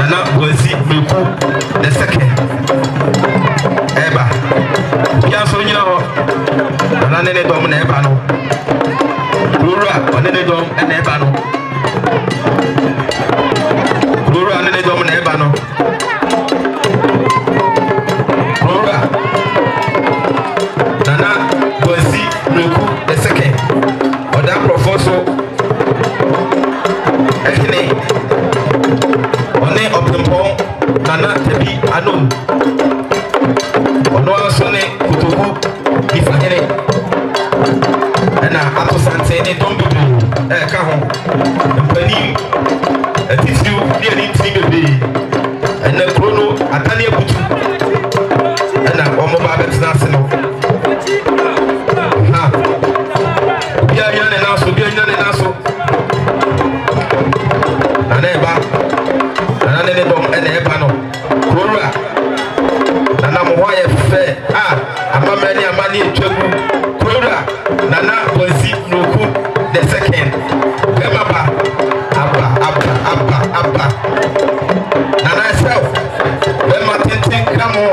Nana Boansi Mireku II. Eba. Ya so nyina ho. Nana ne dom na eba no. Rura one ne dom na eba no. Rura ne dom na eba no. Rura. Nana Boansi Mireku II. Oda Akrofonso. Ehene. One Frimpong Nana Tebi Anom. Ono asone Kotoku Manhene. Ena atosante ne dom bibi ka ho. Mpani atifiu dia ni tini bebe. Ena krono atane abutu. Ena omo ba betina se no. Ha. Bia yana na so, bia yana na so. Nana eba. Nana ne dom ena eba no. Krora. Nana mo wa ye fe. Amamani amani etwagu. Krora. Nana Boansi Mireku II. Emaba. Abba. Nana self. Emma tintin kramo.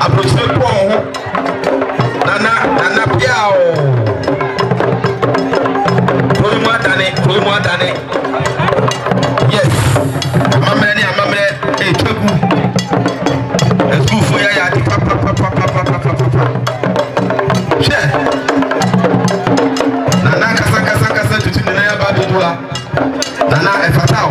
Approche po ho. Nana piao. Promo atane. Yes. Amamani etwagu. Esku fo ya di papa. Che. Nana kasa tutu na ya ba dodua. Nana efatao.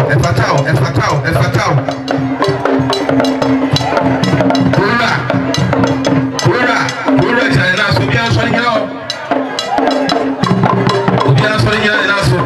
Kura jana so bia so ni ho. Bia so ni na so.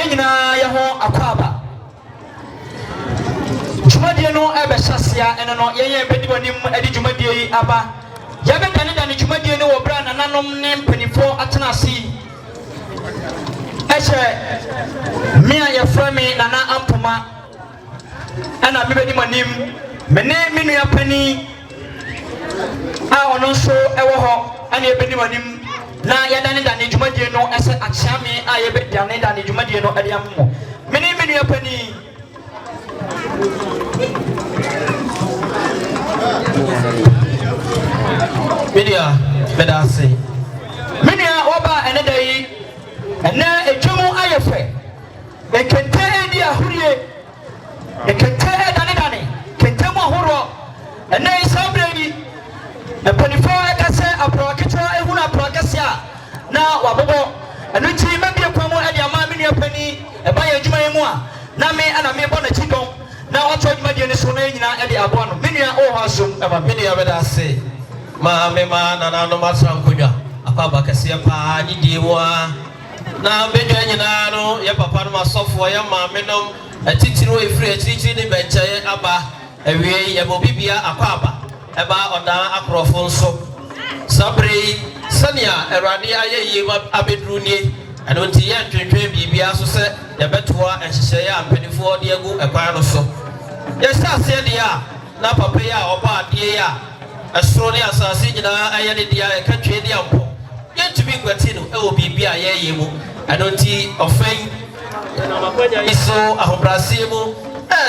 Yena Yaho Akwaba. Jumadiano Abba Shasia and no Yaya Bediwanim Eddie Jumadi Abba. Yabe Canada and Jumadiano or Brand and Nanom name 24 Atanasi. Eshe Mia Yaframe Nana Ampoma and I'm Bediwanim. Mene Minia Penny. I also ever and a Bediwanim. Na yadani dani jumadi no ese akyame ayebe dani dani jumadi no adiamo meni apani media bedase media oba enedai ena etwemu ayefe ekente dia hurie ekente dani kentemu ahoro ena isabredi epanifo ekase aproketwa ehuna aprokesia na wabobo enu ti mebie kwamo ade ama menu apani eba ya adwuma yemu a na me ana me bo na chidon na oto adwuma de ne so na nyina ade abo no menu a o hasom eba menu ya beda se ma me ma na na no masra nkodwa akwa kese pa ni die mu a na bedwa nyina no ye papa no masofo ye ma me no atitiro efiri atitiri ne benchaye aba ewie ye bo bibia akwa eba Oda Akrofonso sabre sania erade ayeye abedru nie eno nti ye ntwentwe bibia so se ye betoa enhyehyeye ampanifo de agu ekwan no so ye sase de a na papa ya oba de ya esoro ne asase nyina aye ne de ya katwe de ampo ye ntumi gwati no e wo bibia ye mu eno nti ofen na makwanya iso ahobrase mu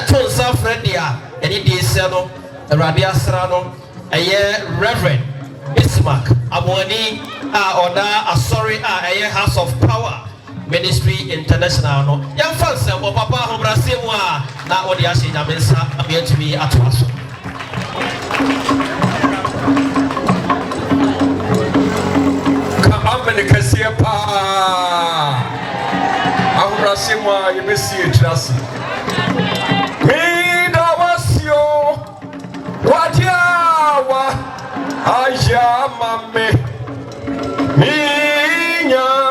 to nsa fredi a eni de se no erade asra no eye reverend Ismark Aboni Oda Asori eye House of Power Ministry International no yam fanse bo papa hobrase mu a na odi ahye nyamensa abiatumi atoaso ka amene kase pa ahobrase mu a yebesi etirase mi da wasio wadiawa Aja mame minha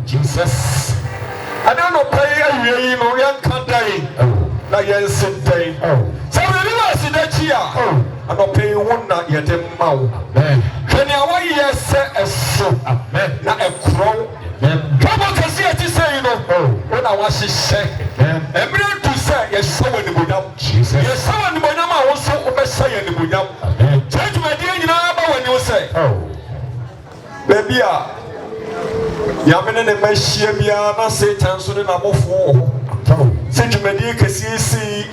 Jesus. I don't know pay you know young country. Na yen sentay. So we never see that here. I don't pay one na yet a mau. Can you why yes so na a crow? Come on to see it say you know. When I was say every to say yes so when the budam. Jesus. Yes so when the budam also say the budam. Change my dear you know when you say baby Yamene ne mashia bia na Satan so na mofo Sejumedi kesisi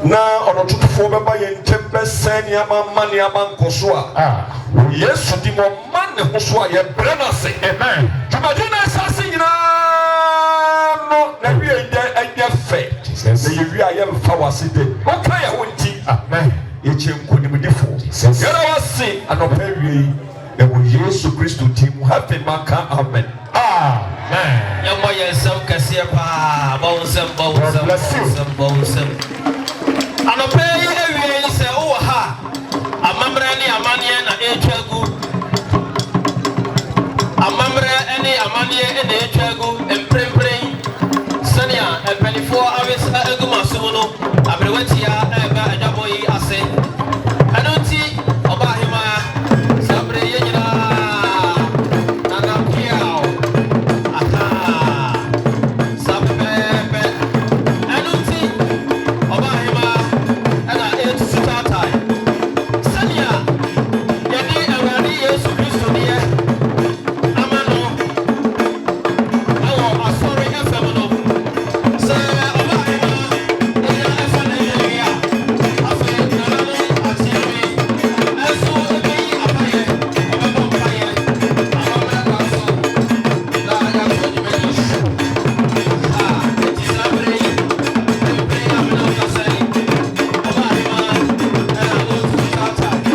na onotufo beba ye ntempe seni ama ne ama nkoso a Yesu di mo man ho so a ye brana se amen Jumadi na sase nyina no na wi ende fe Jesus ye wi aye mfa wasede okay ya wonti amen yɛkyɛ nkonimdifo yɛra wase anɔpa wie ɛwɔ Yesu Kristo tim happy maka amen. Yɛmmɔ yɛn nsɛm kɛseɛ paa bɔ wo nsɛm anɔpa yi awie yi sɛ wowɔ ha amammerɛ ne amanneɛ na ɛtwa gu amammerɛ ne amanneɛ na ɛtwa gu mprempren sɛnea mpanifoɔ agu ma som no aberɛwatia ɛba adwabɔ yi ase ɛno nti ɔba ahema sɛ berɛ yɛ nyinaa nanapiaw sa bɛbɛɛbɛ ɛno nti ɔba ahema ɛna ɛtusi taatae sɛnea yɛde Awurade Yesu Kristo deɛ ama no ɛwɔ asɔre FM no sɛ ɔba ahema ɛyɛ ɛfa na ɛyɛ a afei nana no ateɛ me ɛso ɛbɛyi apayɛ ɔbɛbɔ mpayɛ amammerɛ kwa so na yɛaso adwumani ɛti saa berɛ yi ɛberɛ yi amena wokasa yi ɔba ahema ɛna ɔtusi taatae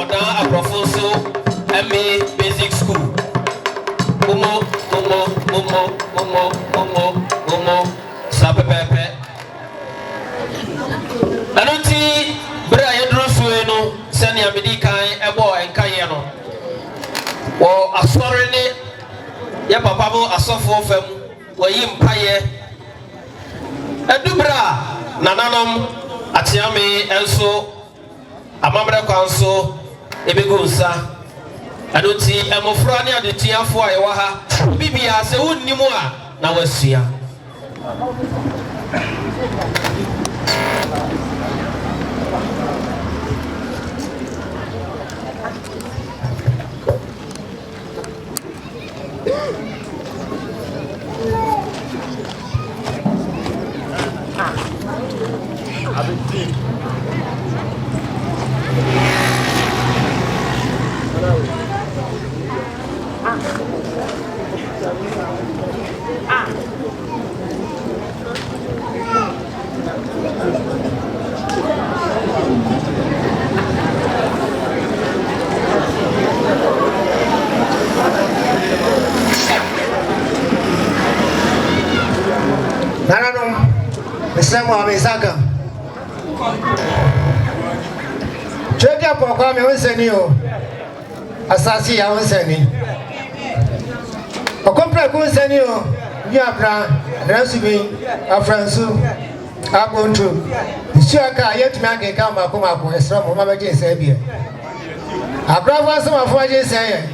Oda Akrofonso MA Basic School. Momo sapepepe. Anoti bra yedro suwe no sani amedi kan ebo enkaye no. Wo asore ne ya papa bo asofo fam wo yi mpaye. Edubra nananom atiame enso amamre kwanso ebego nsa anoti emofra ne adetiafo a yewa ha bibia se wonnimu a na wasua Nana Msemo amesaka. Chweke hapo kwa meweseni yo. Asasi ya weseni. Okompra kunsenio nyabra ransubi afransu abontu isuaka yetumi akenka makoma esra mo mabeje nsabia abrafo samafo aje nsaye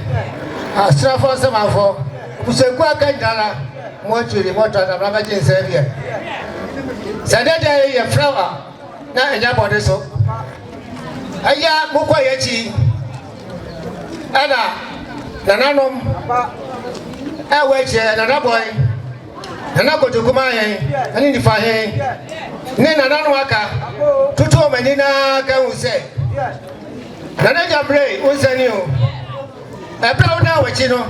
astrafo samafo kuseku akandara mo twiri mo tata mabeje nsabia sadada ye flower na enya bode so aya mokwa yechi ana nananom eweche Nana boy Nana Kotoku Manhene ani ni fahe ne nananom aka tutu manina ka unse Nana Jambre unsani o ebra una wechi no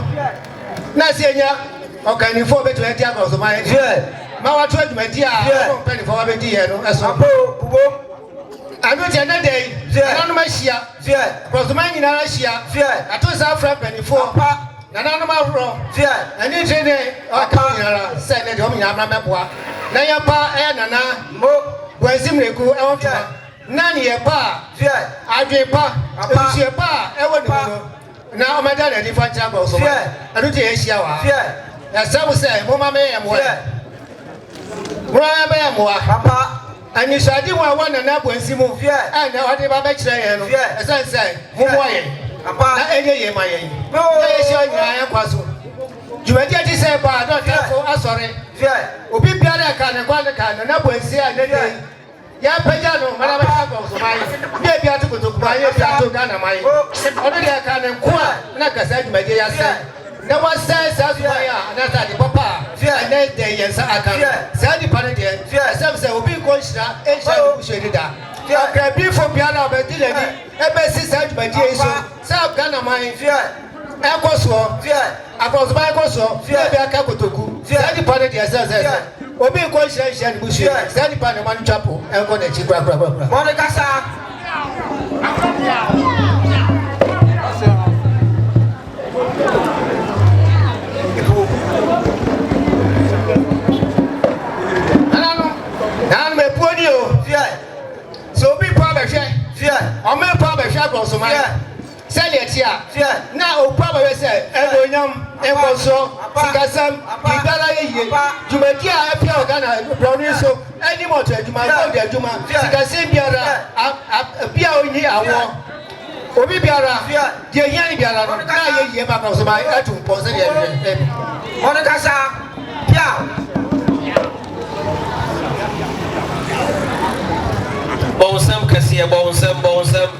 na sienya okanifo betu eti akoso Manhene ma watu adumadi a no penifo wa bedi ye no eso bubo anu je na dey nananom ahia akoso Manhene na ahia atosa afra penifo Nana mafro ani trene akanyara se ne de ominya amra meboa na ya pa nana Boansi Mireku II nani ye pa adwe pa esie pa ewo ni no na o meda le different chambers so anu je ehia wa ya sabu se mo ma me ye mo ya be mo papa ani shadi wa Nana Boansi mu na o de ba be kire ye no esense mo mo ye na enye ye ma ye ye shi onyira ya kwaso juwadi ati se ba do tafo asore obi biara ka ne kwa ka Nana Boansi a ne de ya peja no mara ba ko so mai ye bia to Kotoku Manhene bia to Ghana mai odo de ka ne kwa na ka sa juwadi ya se na wa se sa so ya na sa di papa na de ye sa aka sa di pare de se obi ko shira e sha ku shedi da ya bi fo biara ba di le ni e be si sa juwadi e so sa Ghana mai ekoso akoso ba ekoso be aka Kotoku sa di pare de se obi ko hye ni busu sa di pare man chapo enko na chi kra mo de kasa nan me poni o so obi pa be hwe o me pa be hwe akoso man Seletia na opa ba se enonyam enkoso sikasam ibala yeye jumadi a afia Ghana brownie so any more juma go de juma sikasem biara bia onyi awo obi biara de hian biara no na yeye ba ka so ba etu ponse de on kasa bia bonsam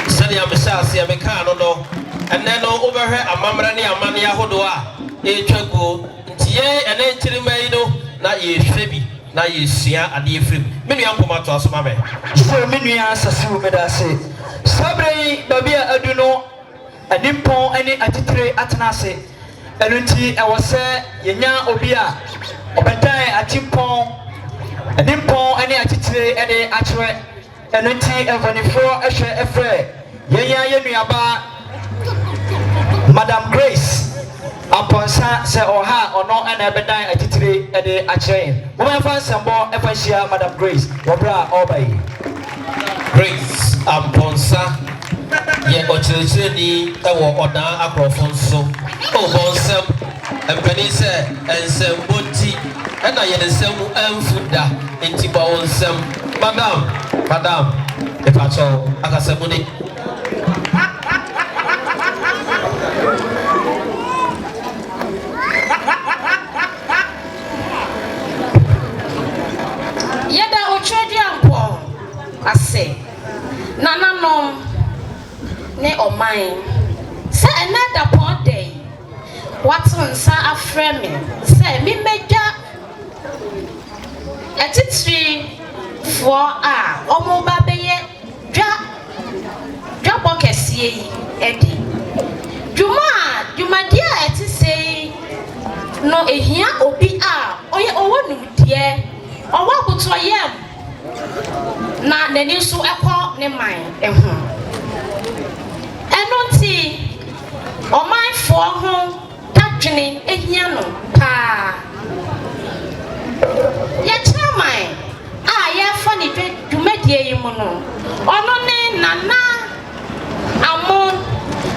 Sanya Mishasi Americano no, and then over her a mamrani a mania hodoa, a chago, Tie and then Chilimado, na ye Febi, na ye Sia and ye Free. Many uncle Matos, Mamma. So many answers, Medase. Sabre, Babia Aduno, a nimpon, any atitre atanase, and until I was say, Yenya Obia, Obatai, a timpon, a nimpon, any atitre, any atre, and until Evanifo, a share a fray. Yenya Yaba Madam Grace Aponsa se oha ono ana bedan atitire ede akyerɛ wo fa nsɛmbɔ ɛfa hyia Madam Grace wobra obai Grace Aponsa ye ɔkyerɛkyerɛ ni ɛwɔ Oda Akrofonso o bonsam empani sɛ ensɛmbɔ ti ɛna yɛ nsɛm amfuda enti ba wonsam madam epacho akasamuni Yeda Oseadeayo ase nananom ne oman se another point day watson sa affirm se mi meja atitri for omo ba beye dwa bokesie yi edi juma dia etise no ehia obi oye owonu die owa buto yam na nani so ekọ ne man ehu enoti oman fo ho tadwene ehia no pa ya chairman ya fa ni dwumadie yi mu no ono ne nana amon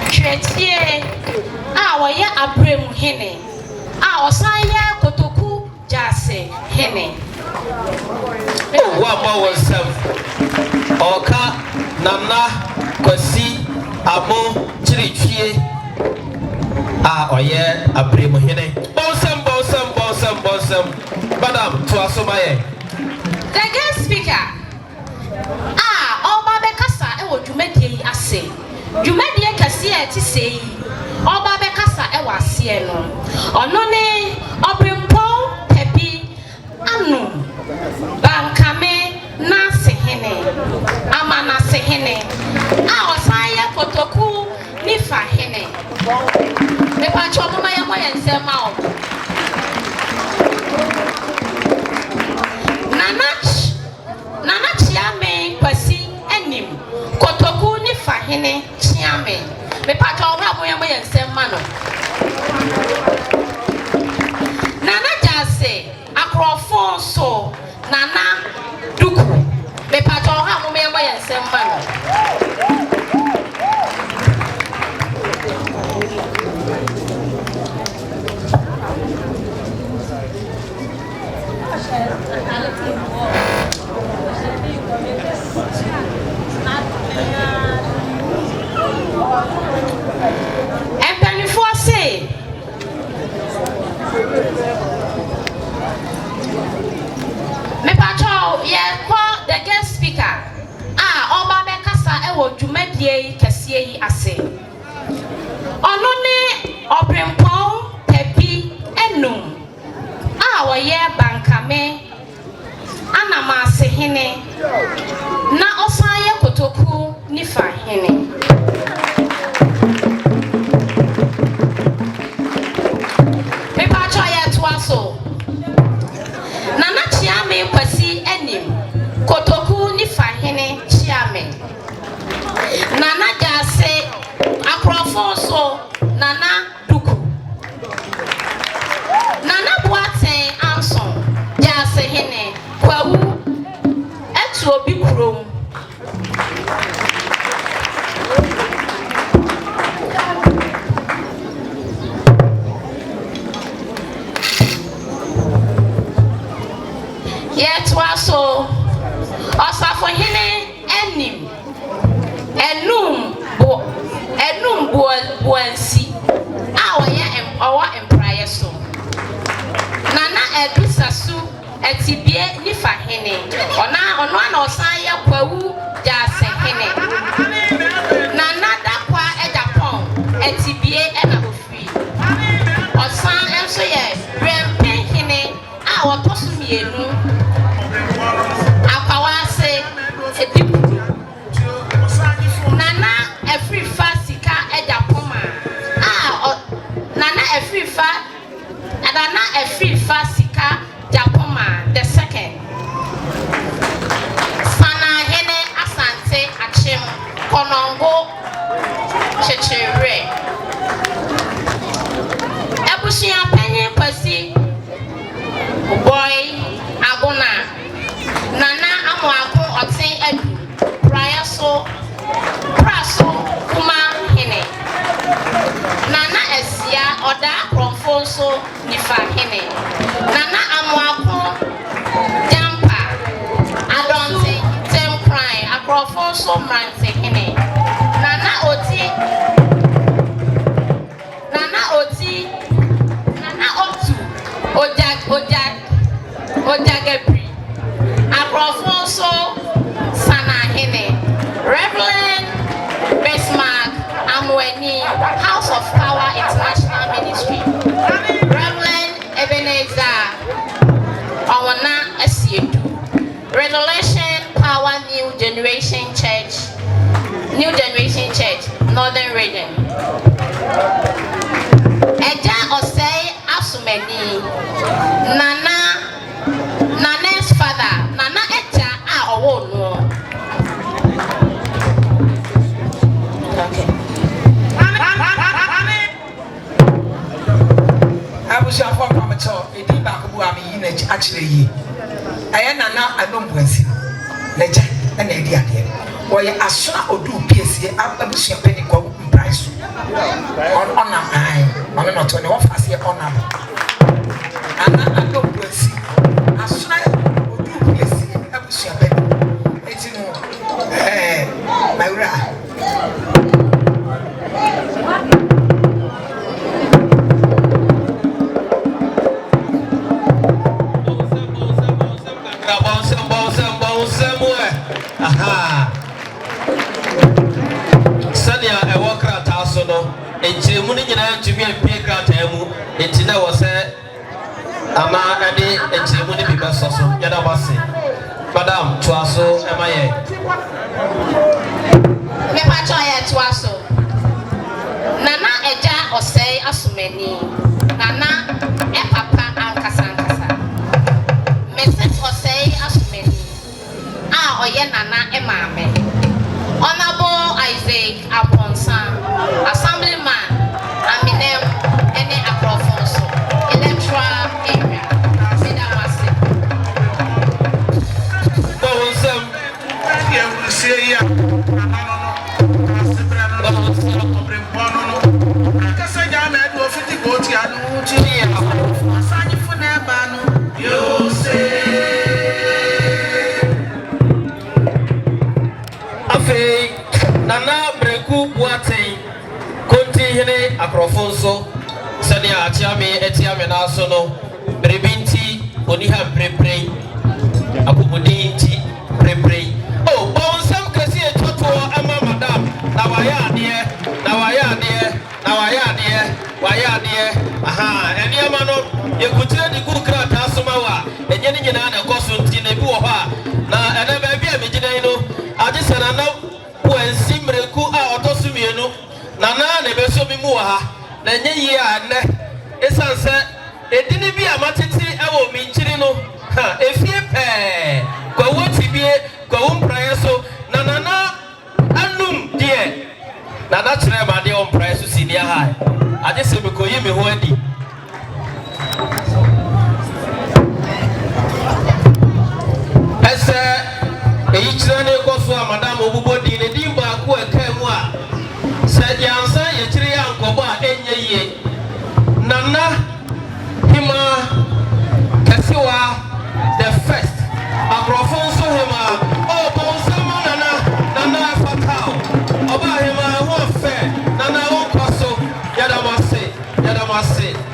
tretie wo ya Abrem Hene. Oseadeayo Kotoku Jase Hene. One more was some Oka Nana Kwasi Amo Chirichie. Oye Abrem Hene. Bosom. Madam, to Asomaye. The guest speaker. Oba Bekasa, ewo Jumedie ase. Jumedie kase ti sei. Oba Bekasa ewa ase no. Ono ne Obrimpong Pepi anu. Bankame na sehene. Ama na sehene. Oseadeayo Kotoku ni fa hene. Me pa chomo maya moya nsema o. Nana Chiame Kwasi enim Kotoku ni fa hene Chiame. Me pa ka oha boya moya nsema no. Nana Jase Akrofonso Nana Duku. Me pa ka oha moya nsema no. The guest speaker Oba Bekasa ewo Jumedie kase yi ase. Ono ne Obrimpong Pepi enum woye bankame anama sehene na Oseadeayo Kotoku ni fa hene. Pepa choya twaso Nana Chiame Kwasi enim Kotoku ni fa hene Chiame. Nana Jase Akrofonso Nana Duku. Nana Boate Anson Jase hene kwawu etu obi kurom. Yetwaso Osafo hene enim enum Boansi owa empraye so. Nana Edusasu etibie ni fa hene. Ono ana Oseadeayo kwawu Jase hene. Nana dakwa Ejapon etibie ena ofri. Osan enso ye Frimpong hene wotosu mienu. Akawase edipu. Nana Efrifa sika Ejapoma. Nana Efrifa sika Japoma the second. Sana hene asante Akyem Konongo Chechere. Ebushia penye Kwasi boy agona. Nana Amwako Otin Edu Praso Kuma hene. Nana Oda Akrofonso ni fa hene. Nana Amwako Jampa Adonte Tem Cry Akrofonso Mante hene. Nana Otu Ojagebri Akrofonso Sana hene. Reverend Bismarck Amweni House of Power International Ministry. Reverend Ebenezer Owana Esiedu. Revelation Power New Generation Church Northern Region. Eja Osei Asumeni Nana's father Nana Eja owo no. Okay. I was your former amateur, a deep back of Wami actually. I am Nana Boansi Mireku II and Eddie. Or a son or do PSA, I was your penny called price. so on am not on what fast on am ana ado kwasi asuna odu kwasi abusua be eti no mawura aha sania ewo krata so no enchiremu ni nyina ntumi apie krata mu enti na wo se ama ade enchiremu ni biba so yada wase madam tuaso emaye me pa cho ye tuaso nana eja osei asumani nana e papa ankasa me se osei asumani oye nana emame honorable Isaac Aponsa assemblyman Aminem ene Akrofonso electoral area sida wase bawonsam ya usie ya no kasa jana edu ofiti goti anu chiri ya asanyi funa ba no yo say Nana Breku Buaten Konti Hene Akrofonso Sania Akyame Etiame Nasono Brebinti Oniha Brebre Akubudinti Brebre Oh Bonsam Kasi Toto Ama Madam Nawaya aha eni amano yekutire di kukra tasomawa enyeni nyina na koso ntine bi wo ha na ene ba bia megidan no agese na na Boansi Mireku a otosumienu nana na beso mi mu ha na nyeyi a ne esanse edini bi amatiti ewo mi nchiri no ha efie pe kwa woti bie kwa umpraye so nana anum die nana kire ma de umpraye so sinia ha agese me koyi me ho adi ese eyi kire ne koso a madam obubodi ne dimba ku ekamu a sajansa ye kire ya nkobo a enye nana hima kasiwa the first Akrofonso hima oh bonsama nana fatao oba hima ho fe nana won kwaso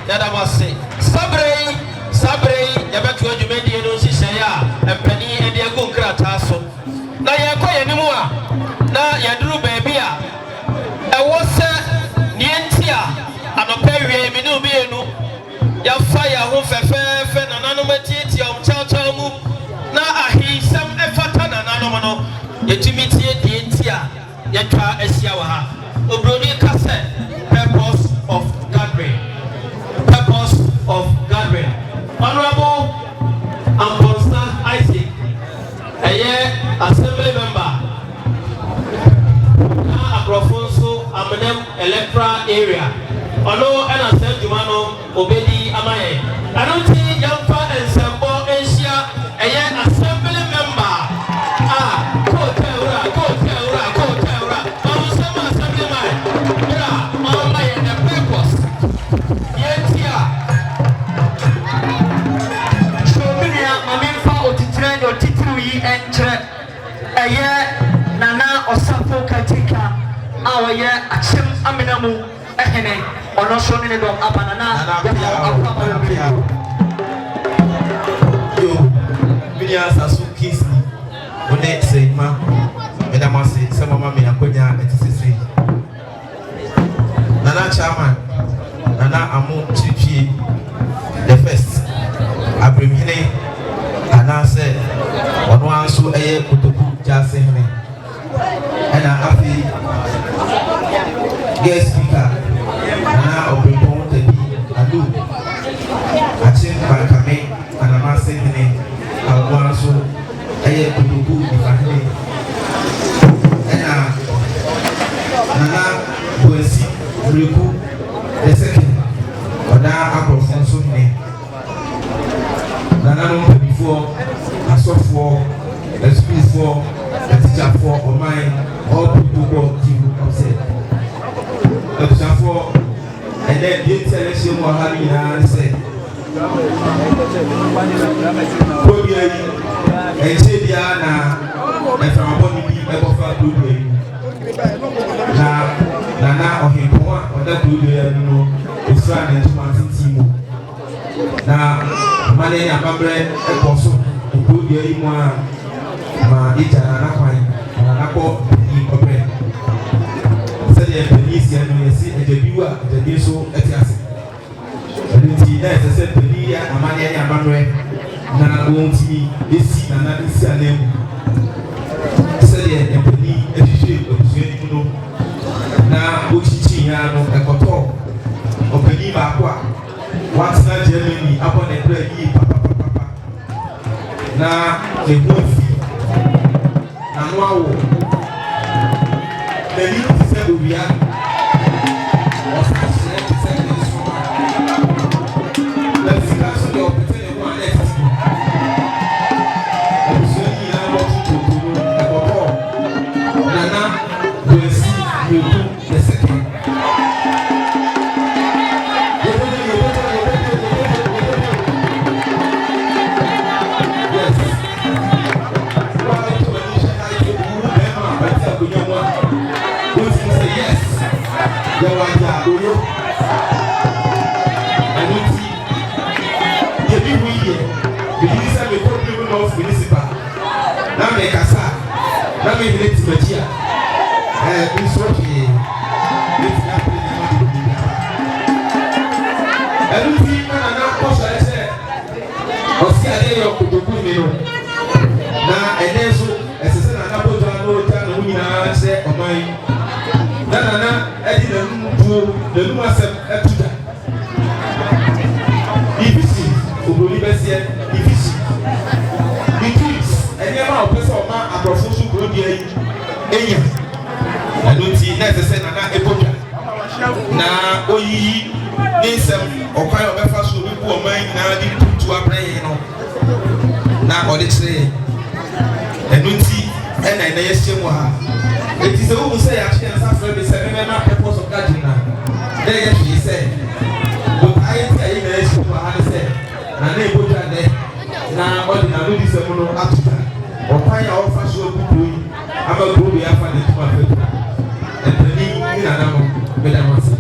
yadamase sabrei yabetu adwumadi no hihye ya empani ede agu nkrata so na yekoye nimu a na yaduru baabi a ewo se nienti a anopawie mi no bienu ya fire ho fefefe nanano matiti omchacha mu na ahisam efata nanano no yetumi tie dienti a yetwa asia wa ha obroni kase purpose of gathering honorable Isaac assembly member na Akrofonso Aminem electoral area ono ena Saint Jumano obedi amaye anoti yamfa ensembo enhia assembly member koteura onsema assembly member bra amaye the purpose yetia shominia mamimfa otitire otitiru yi entre nana osafo katika awaye Akyem amenamu ehene ono so ne dom abanana yo binia sasu kisi one seima medamase sama mama yakonya etisese nana chairman nana amu chichi the first abrimhene anase ono anso Kotoku Manhene ana afi guest speaker nana Frimpong adu Akyem Bankame anamase hene ono anso Kotoku Manhene ana Nana Boansi Mireku II Oda Akrofonso hene nana no before asofo the teacher for all people go to upset for and then the intellectual or having an say. And say, Diana, and from a body ever for good way. Nana or him, or that good way, is trying to Martin. Now, money and my bread, and also to good year in one. Ma ita na kwai na ko ni obre se de penisi anu yesi ejebiwa ejebi so etiase nti na se peni ya amane ya amandwe na wonti esi na esi anem se de peni ejije obusuani mu no na ochichi ya no ekoto openi ba kwa watsna Germany upon a prayer yi papa na ehufi Anuawo, the youth said we are was actually let's see the opportunity one next. I'm saying I want to do Nana Boansi Mireku the second. Let me let you here. It's okay. Let's not play the money. Everything Nana Boansi Oseadeayo Kotoku Manhene. Now, and then so, as I said, Nana Boansi say, oh my. Nana, I didn't do the Lumasem at Tuta. Akyem Akrofonsum enya anoti na se Nana epotwa na oyi nisem okwan obefa so bi ku oman na di tutu abreye no na ode kire anoti ena na yehyem ha eti se wo se ya kire nsa fra bi se me na purpose of garden na dey get you say but I say na yehyem ha na se Nana epotwa de na ode na no di se mo no atuta okwan ya ofa so bu yi aba group ya fa de tuma fe and the Nana no me da wasi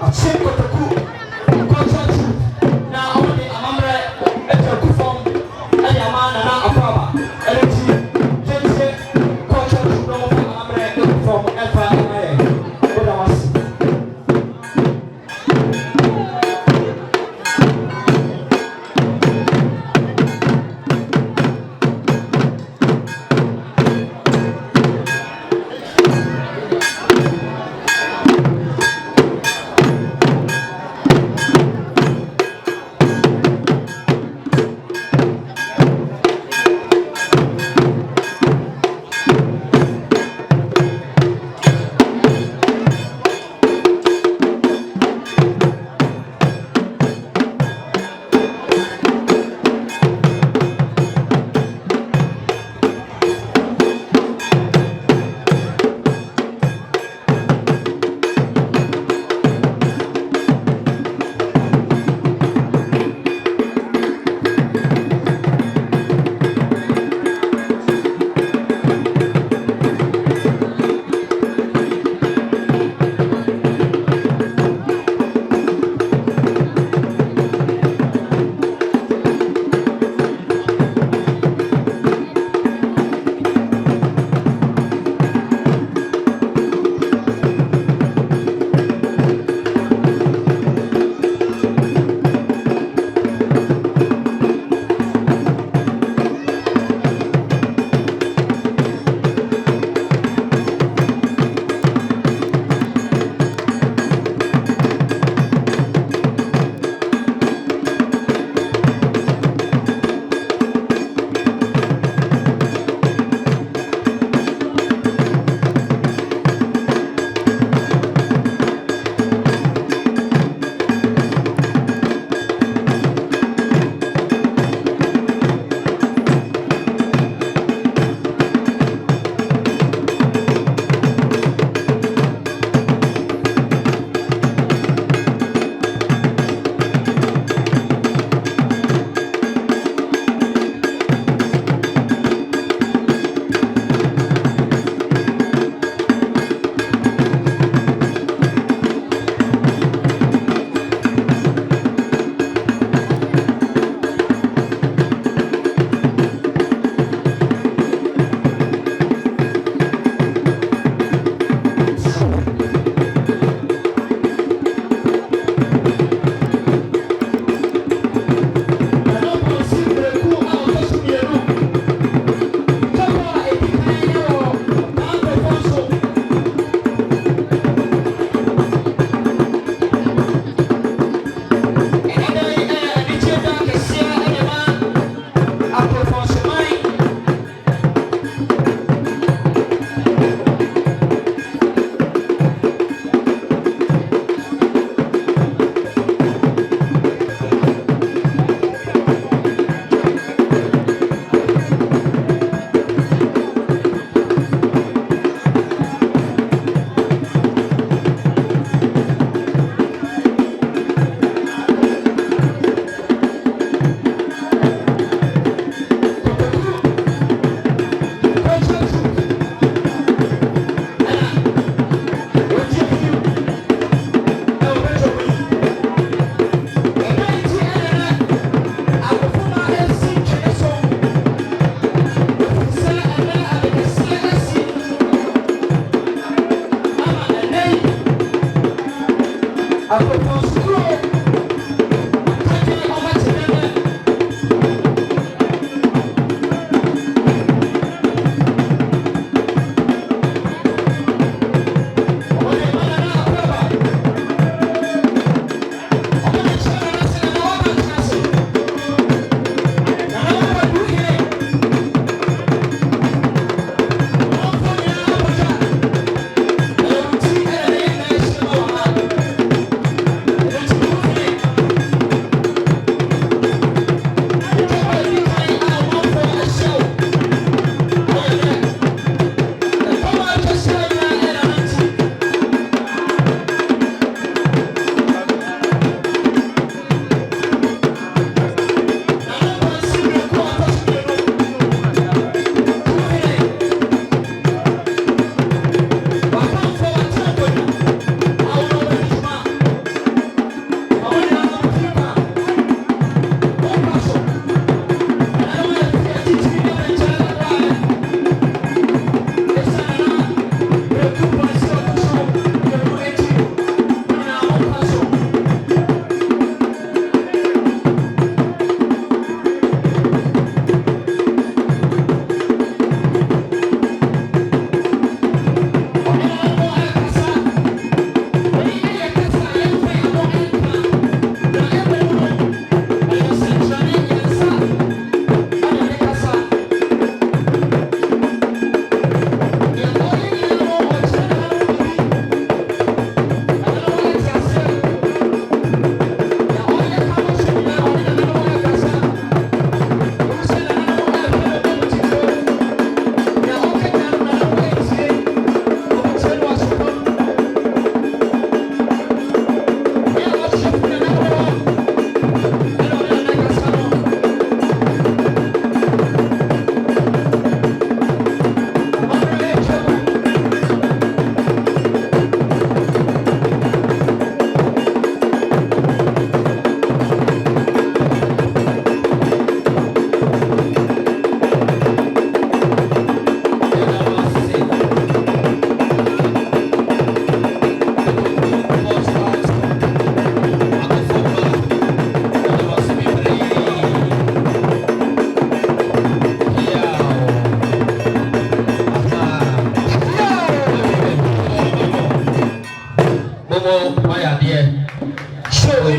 Akyem Kotoku Manso na odi amamre ejaku fom e ya ma Nana afaba eleti jense culture no mo amamre ejaku fom e fa e oda wasi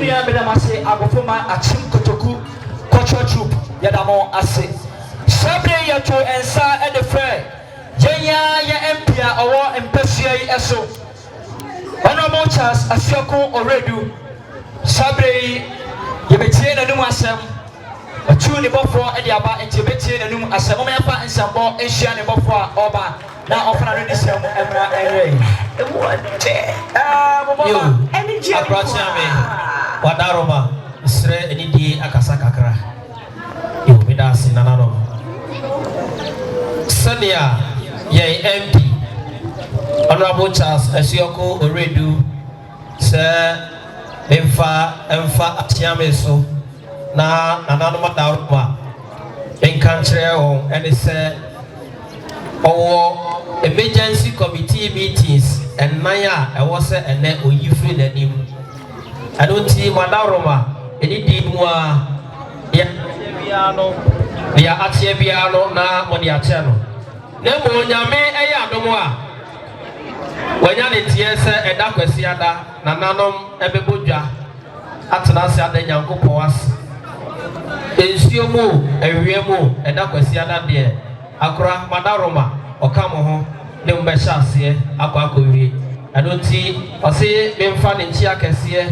Minia Bedamase, Agofoma, Akyem Kotoku Cultural Troupe, Yadamo Ase. Sabre Yato and Sa at the fair. Jenya Empia or Empesia Eso. Honorable Charles Asioko Oredu. Sabre Yabetia and Numasem. A tune before Ediaba and Tibetan and Num as a Momefa and Sambo, Asian before Oba. Now offering this young Emma and energy. Wadaroma, Sre, any day Akasakakra. You with us in another. Sonia, yea, MP. Honorable Charles Asioko Oredu, Sir Emfa Atiameso. Na ananoma daruma enkantre on and say emergency committee meetings and naya I was and then oyifri nanim I don't see madaroma any dimwa ya biano ya atie biano na moni acheno nemo nyame eya adomo a wanya ne tie se eda kwasi ada nananom ebebodwa atena se ada nyankopon as Ensiomo, Ewiemo, and Aquasiana dear. Akra, Madaroma, or come home, no Beshasie, Aquacovi. I don't see, or say, being fun in Chiacasia,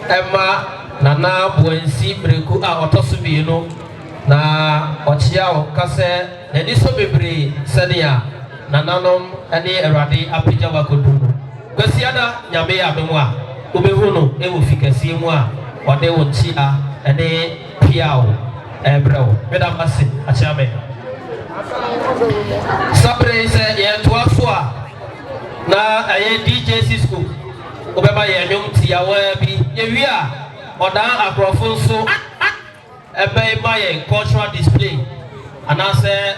Emma, Nana Boansi Mireku II, na Ochiao, Casse, and this will be Sania, Nananom, and the Eradi, Apija Kudu. Gosiada, Yamea Benoa, Ubehuno, Ewoficasi moi, or they would see her, and they Piao, Ebro, Madame Assi, Achame. Sabre said, yeah, to us, now I DJ school. Obama, young Tia, be, we are, Oda Akrofonso, a bay by cultural display. And I said,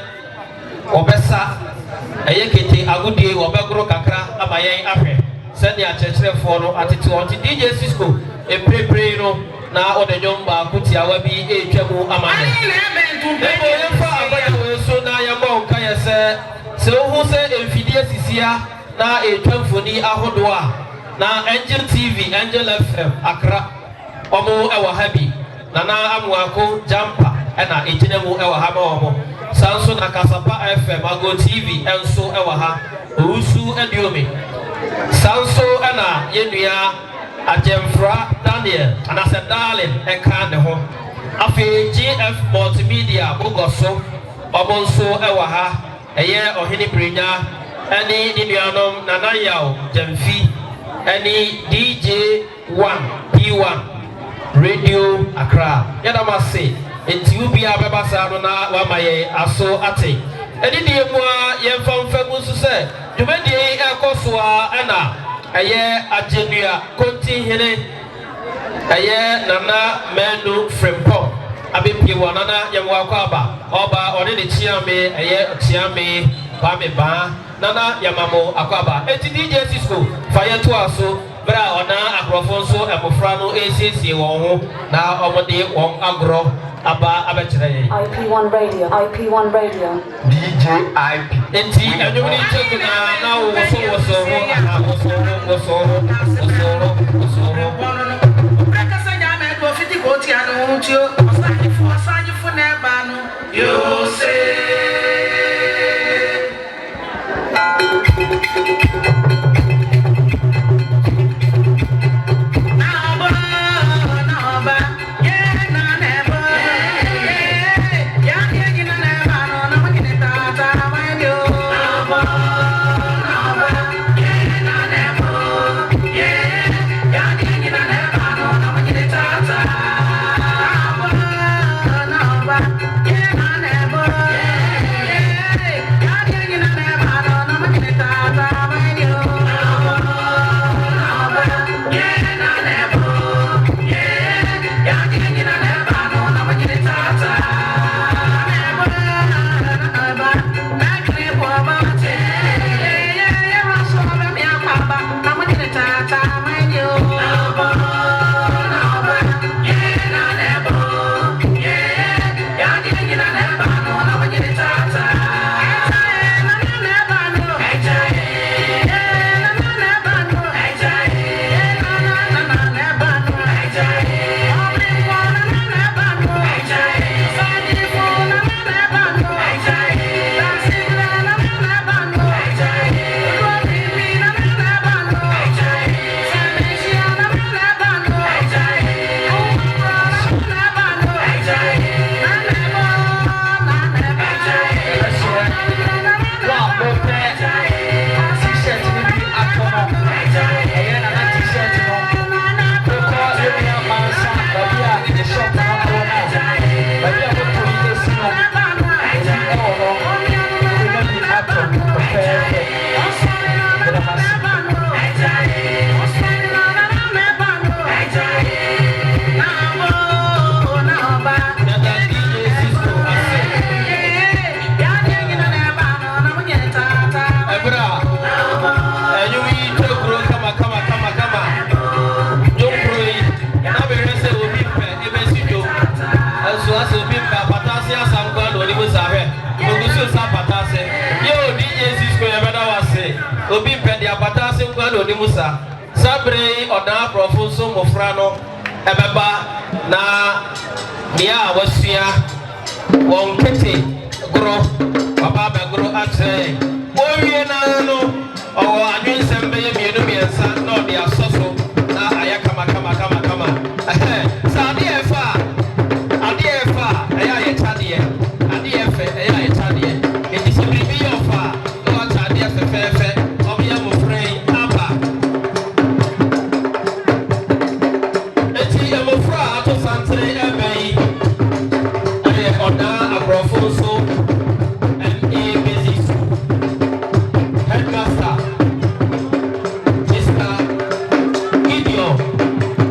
Obesa, a yakete, a good day, Obagro Kakra, a my affair. Send your church for no attitude on DJ school, a pray no. Na ode nyomba kuti awabi etwemu amane ebo yemfa abaya weso na yamba onka yese se ohu se emfidie sisia na etwemfoni ahodo a na Angel TV Angel FM Accra omo ewa habi na amwako jampa na etinemu ewa ha ma omo sanso na Kasapa FM Ago TV enso ewa ha usu ediomi sanso na yenua Ajemfra Daniel and I said darling and kind of home. Afi GF Multimedia Bogoso Obonso Ewaha a year or Henny Brinya any Indianum Nanayao Jemfi any DJ 1 P1 Radio Accra. Yada must say it you be a babasana wamaye aso ate. Any day more yen from Fabusu say you made the Ekoswa Anna. Aye Ajenua Konti Hene Aye Nana Menu Frimpong Abipi Wanana Yamwakwaba Oba Odini Chiame Aye Chiame Pame Ba Nana Yamamo Akwaba Eti DJ Cisco Fire to Aso Bra Ona Akrofonso Emofrano ACC Wonho Na Omode Wong Agro Aba Abachre IP1 Radio DJ IP Enti Anjuni Chekuna now Bye. Musa. Sabre Oda Akrofonso Mofrano Ebeba na Nia Wasia Won Kete Gro Papa Begro Atre Owie na no Owo Adwin Sembe Mienu Miensa no dia soso na ayaka kama Sadi efa Adi efa eya ye chadie Adi efe eya ye chadie Enti sebribi yofa no chadie fefe Obiya mofrei aba Eti emofra ato santre ebei Oda Akrofonso M.A. Basic Headmaster Mr. Gideon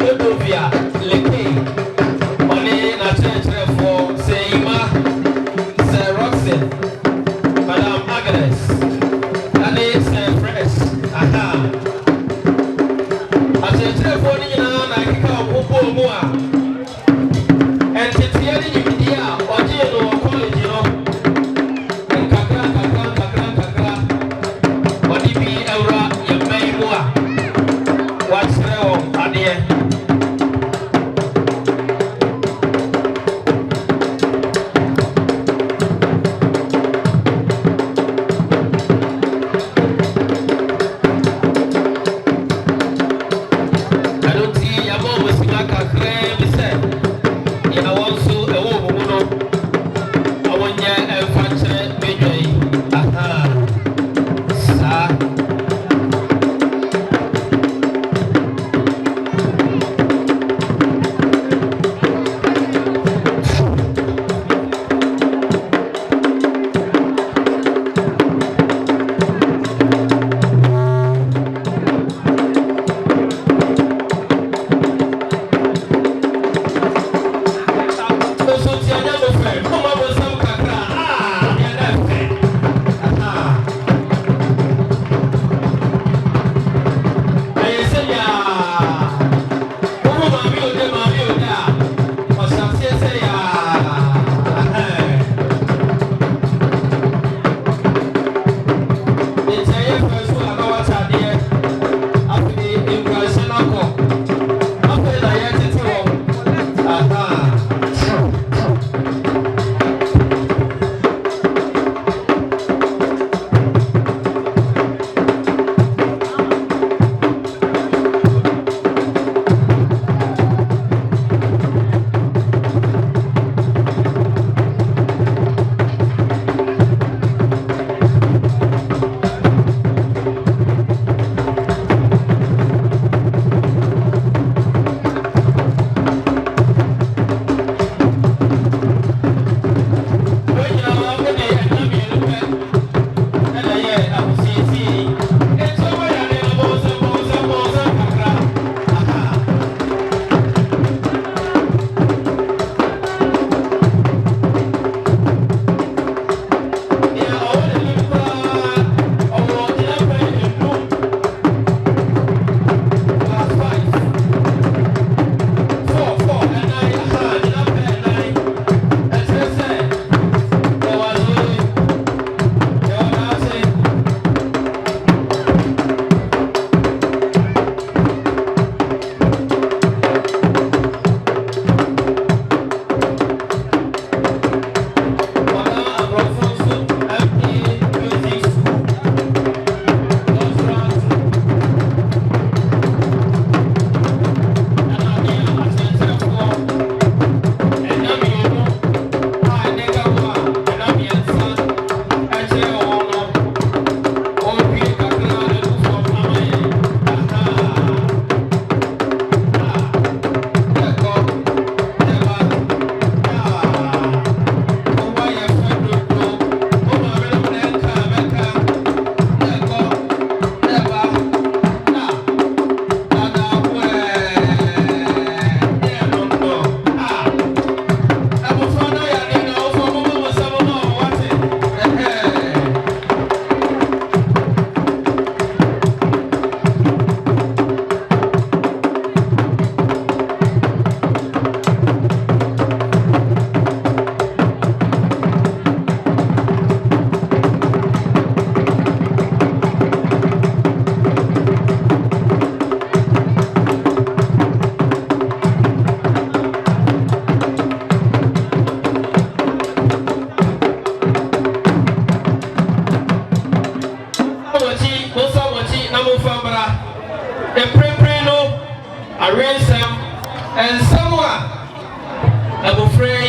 Edovia Leke Oni na chere for Seima Sir Roxen Madam Agnes Ani Sir Fresh Aha Chere for ni na na kika opo mu a entity ani nyidia oje no college no kakra Odi bi ewra ye mai mu a wa chere wo ade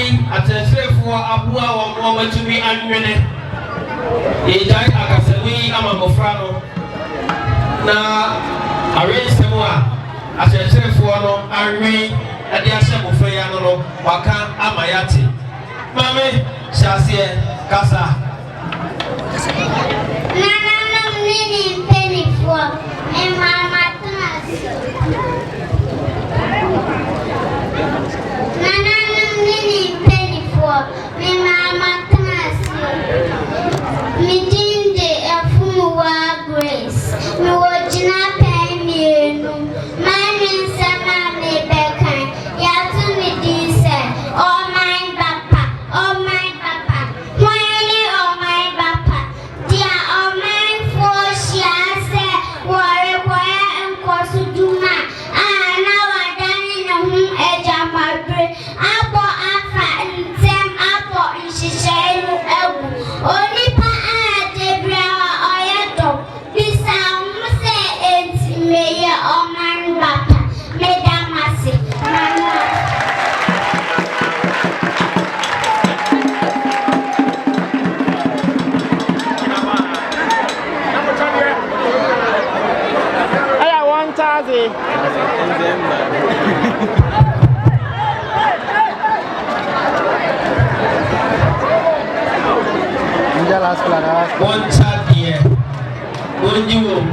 yi atenserefoɔ aboa wɔn watumi anwene yɛgyae akasawi ama mmɔfra no na awensɛm a atenserefoɔ no anwe ɛde ahyɛ mmɔfra yi ano no waka ama yɛate maame hyɛ aseɛ kasa Nananom ne mpanyinfoɔ mama tena Nananom ne mpanyinfoɔ mama tena Midin de afumuwa grace me wojina pemienu mani nsama me bekan yatu midin se oh my papa why oh my papa dia oh my foshia se wore kwaya enkosu duma ana wadani na hu ejamabre abo afa ntem abo nshishainu egu onipa adebra oyedo bisa muse entmeye oman papa medamase mama one child here, one you will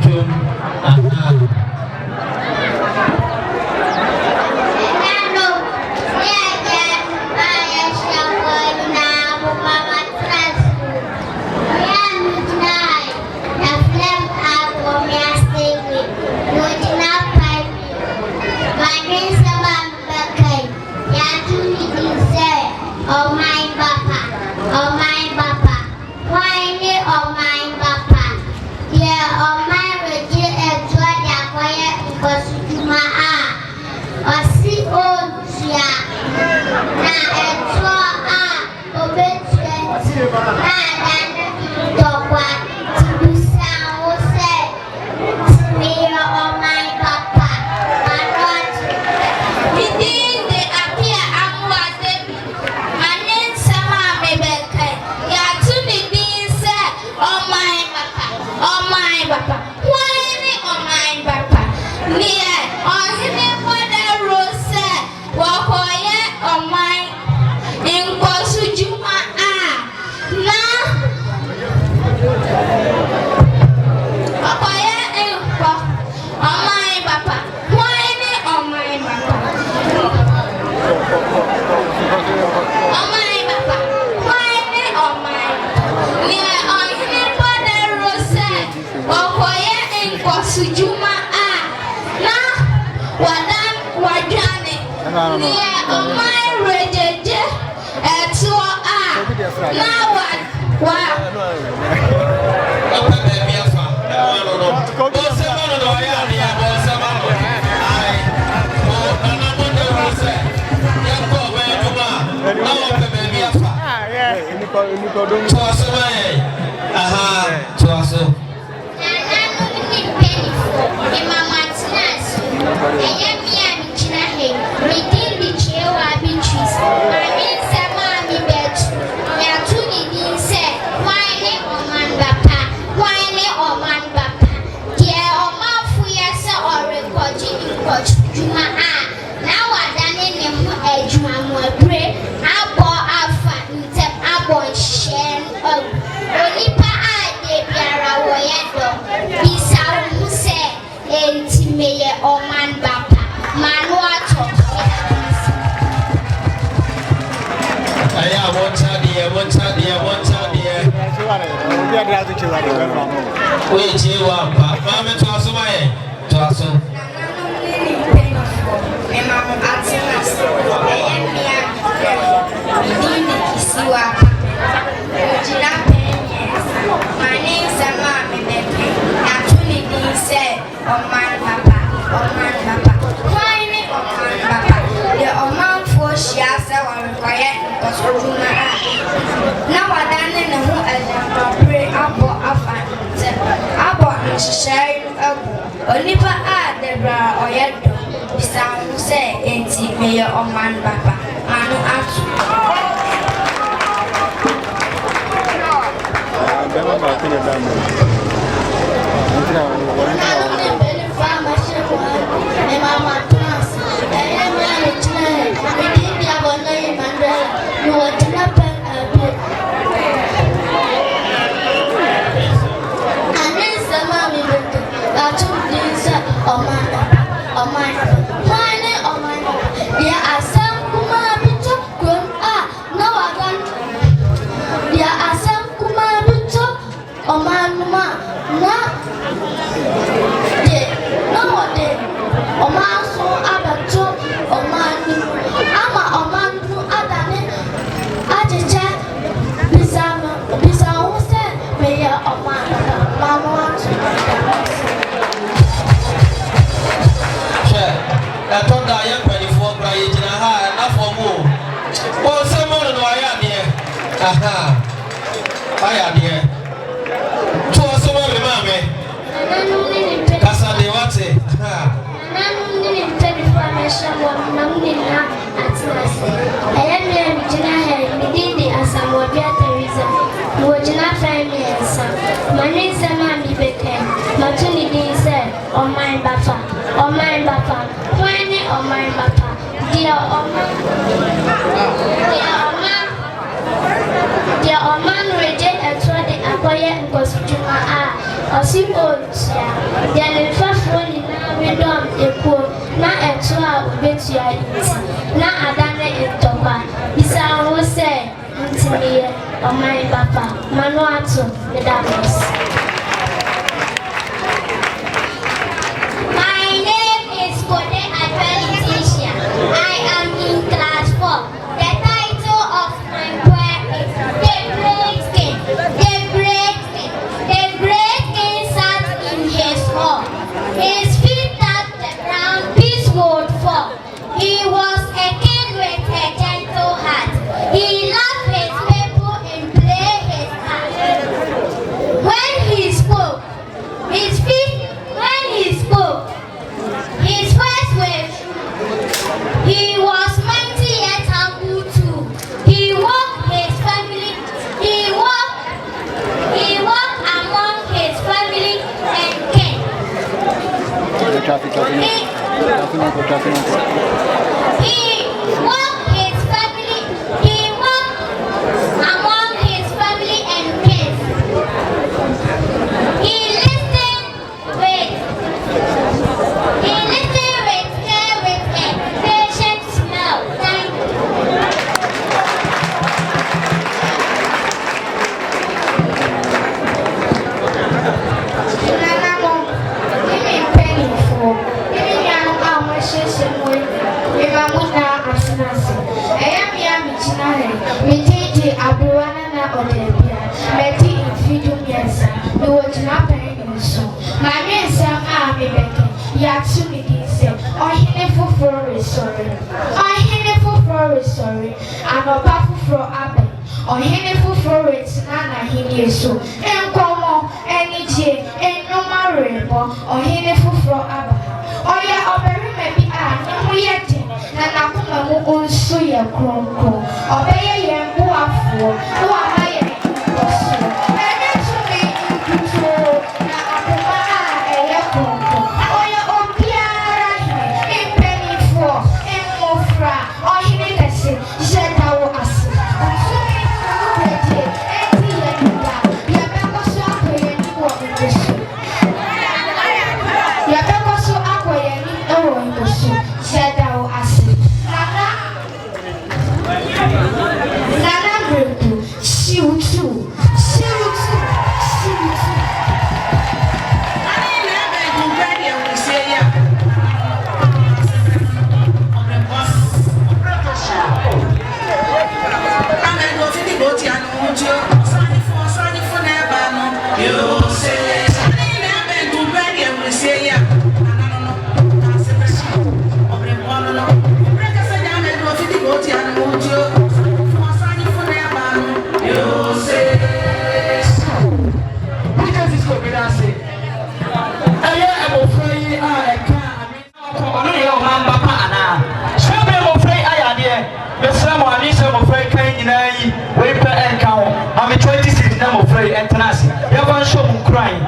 Onipa a Debra Oyedo, Bisa Muse, Enti, Mayor Oman Papa, Manu Atu. I'm 26 na mo free entrance ya fa show mu crying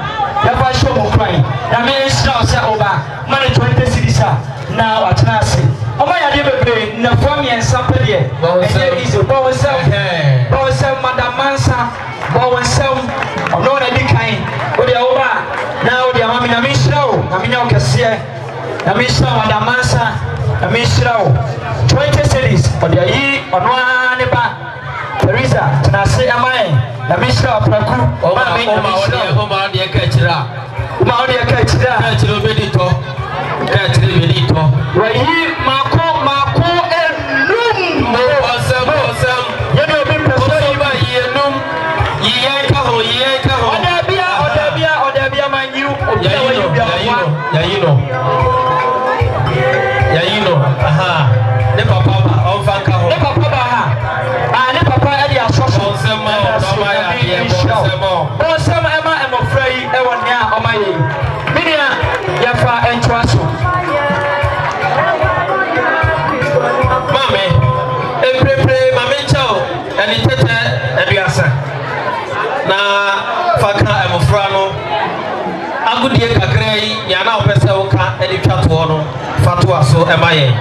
na me show say oba money 20 cedis na wa tenase o ma ya de bebre na fo mi ensample de e easy bo sell madam mansa bo sell no na di kan o de oba na o de mama na me show na me nya o kese na me show madam mansa na me show 20 cedis o de yi ono ne ba Teresa tenase amai na me show praku o ma me o ma de ka chira bedito wayi mako enum mo wasam yede obi preso yiba yenum yiye ka ho odabia manyu obi wayi bia yayino aha ne papa ba on fanka ho ne papa ba ha ne papa e dia soso onsemo no ma ya ye onsemo ema emofrai e woni a o ma ye minia ya fa entraso mame eprepre mame chao eni tete eduasa na faka emofra no agudie kakra yi ya na opese woka eni twato no fatwa so ema ye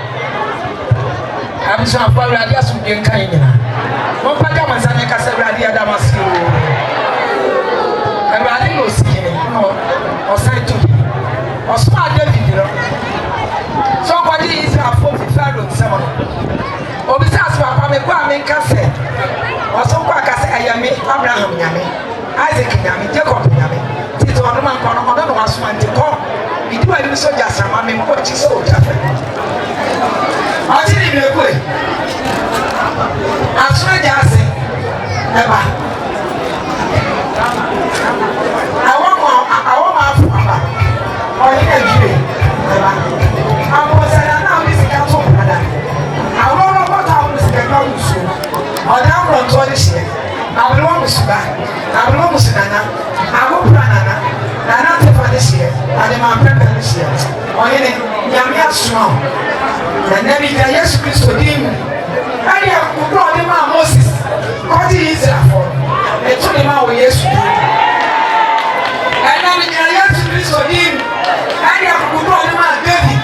abisa fa radio aso de kan nyina mo pa ga masane ka se radio adamasi o radio no sikini no osaito osma David no so kwadi Israel for Pharaoh nsema obisa asma pa me kwa me nka se oso kwa ka se ayame Abraham nyame Isaac nyame Jacob nyame tito ono man kono ono no asma ntiko idiwa ni soja sama me ko chi so jafe Atini Mireku asma jase eba awo ma afu aba oyin ejire eba amosana na bisika to pada awo ro ko ta bisika ka musu oda ro to ni se awo musuba awo musinana awo pranana nana te fa ni se ade ma prepare ni se oyin nyame asuma na nabi ka Yesu Kristo dim ani akubro de ma Moses ko di Israel for eto ni ma wo Yesu and nabi ka Yesu Kristo dim ani akubro de ma David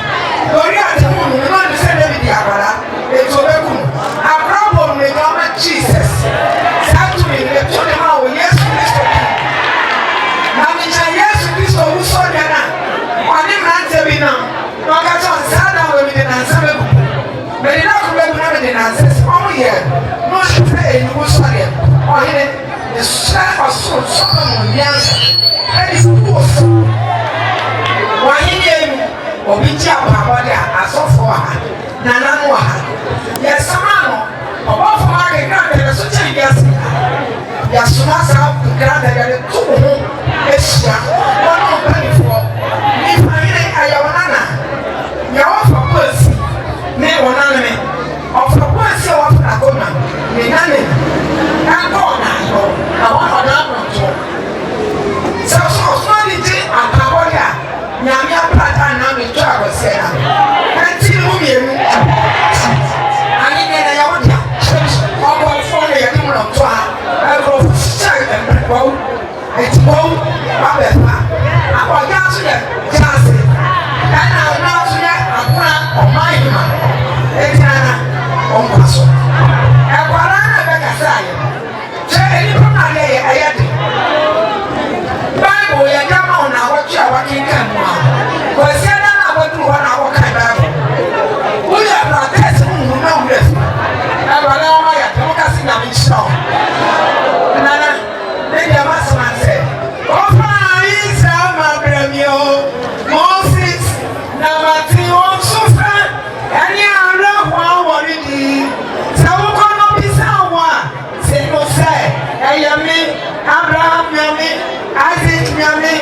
lori atemu no no ni se David abara eto beku abrabo ni ga ma Jesus satu ni eto ni ma wo Yesu Kristo nabi ka Yesu Kristo uso dana oni mrante bi na wakacho sana we bi na sabe Meri na ko bebu na me de na ses o ye no se fe enu wo sare o ye the share of soul mo yan e is boss wa yin obi ji apabo de asofo ha na na no ha ye sama no obo fo ma ke gran de so che bi asi ya suma sa gran de de tu ho esia o no pani fo ni fa yin ayawona na ya wa fa posi me wona me of the posi wa fa kona me na me anko na yo na wa na so ni ji akaboya nyame apata na me to agose na anti mu mi enu ani ne na ya wodia obo fo na ya ni mu no to a agro sai en bo etbo abefa aboja so de jase na so ya akura o mai ma etiana on paso akwara na be ka sai je eni pa na le ayade Bible ya kama una wachi awakinka mwa ko se na na bodu ho na woka Bible uya protest mu na ure abana o ya to ka si na mi show nana ne ya masman se o fa isa ma premio Moses na mati on sufa ani ara wa wori di sa wo ko no bisa wa se no se ayami Abraham yami Isaac yami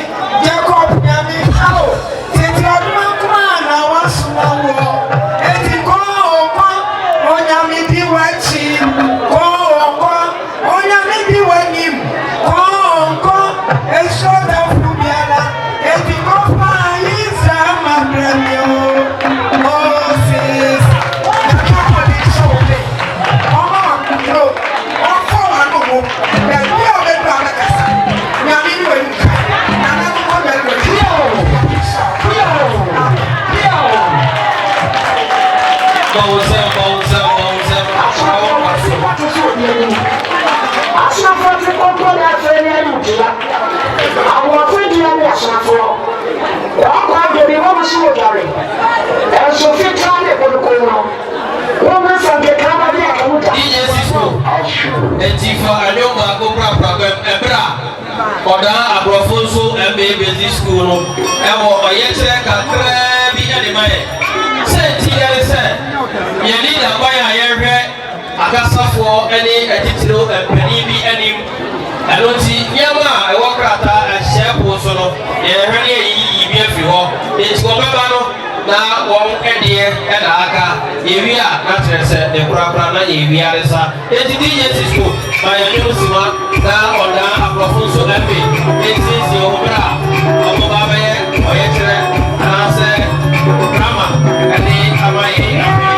Jacob yami how tete oduma kuma na wasuma wo eti ko onyami di wachi ko onyami di wanim ko eso da fubiana eti ko fa isa mabremio Moses na ko di show de omo akuro ofo anu mo na bi o be do amaka Our friend Yamias for Waka, the Romasu Gary, and Sophia Tane Bono, woman from the Canada. And for a new program, Ebra, Oda Akrofonso, and baby school, and what I check a crabby anime. Said Tia said, you need a boy I read. I got for any editorial and penny any. I don't see Yama, I walk out and share Posono, and it's now one idea and Aka, Evia, Naturals, the Prana, Evia, the DJs school by a new Sima, now on the Akrofonso Abbey. It is the Obra, Obabe, Oyetre, and I say, Drama, and the Hawaii.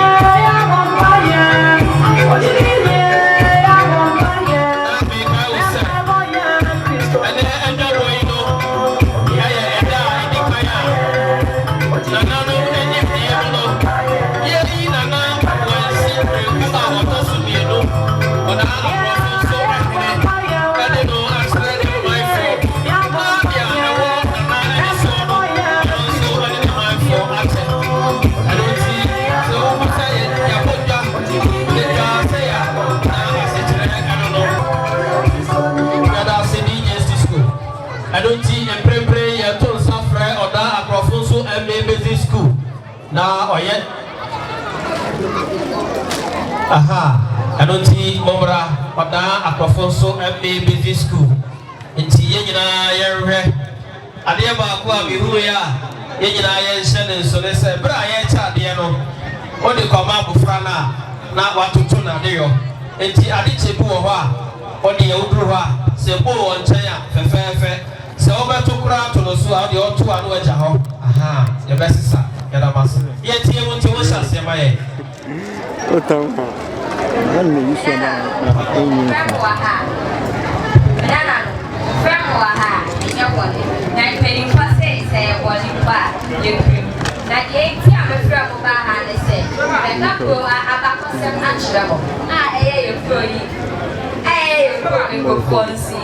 Now, yet, aha, I don't see Mobra, Oda Akrofonso, MA Business School. In Tiena, Yerre, Adeba, Kuabiruya, Yena, Shannon, so they said, Brian Chadiano, what they come up with Frana, not what to tuna there. And Tiadiche Bua, or the Udruha, Sebo and Chaya, Fefe, so over to crowd to the Sua, the old two and Wajaho. Aha, the best is yet he wants to wash us, my Nana Boansi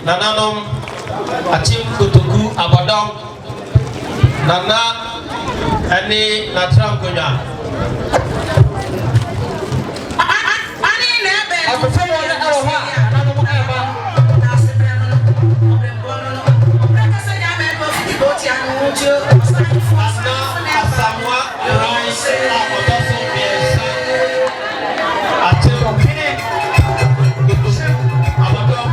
Nananom Akyem Kotoku Abadom Nana Ani Natram Kunya Ani nebe Akufo wona ewo ha nananom eba na sebrano no obrembono no obreka se ya me go fiti go ti anu ujo Asamwa Rise Akotoso Biesa Akyem Kini Abadom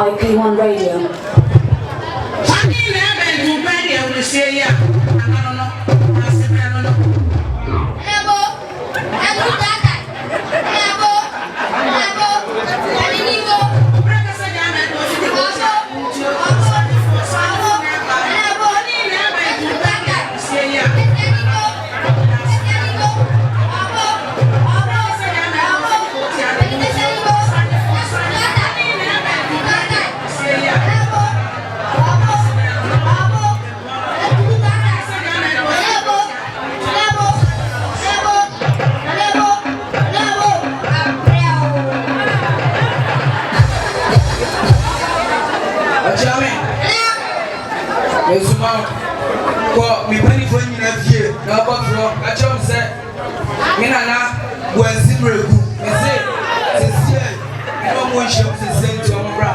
IP1 radio. Hello. Akyem. Esuma ko mi pani fo nyina fie na abofro Akyem se me Nana Boansi Mireku me se sesie no mo nhye sesie nti o mbra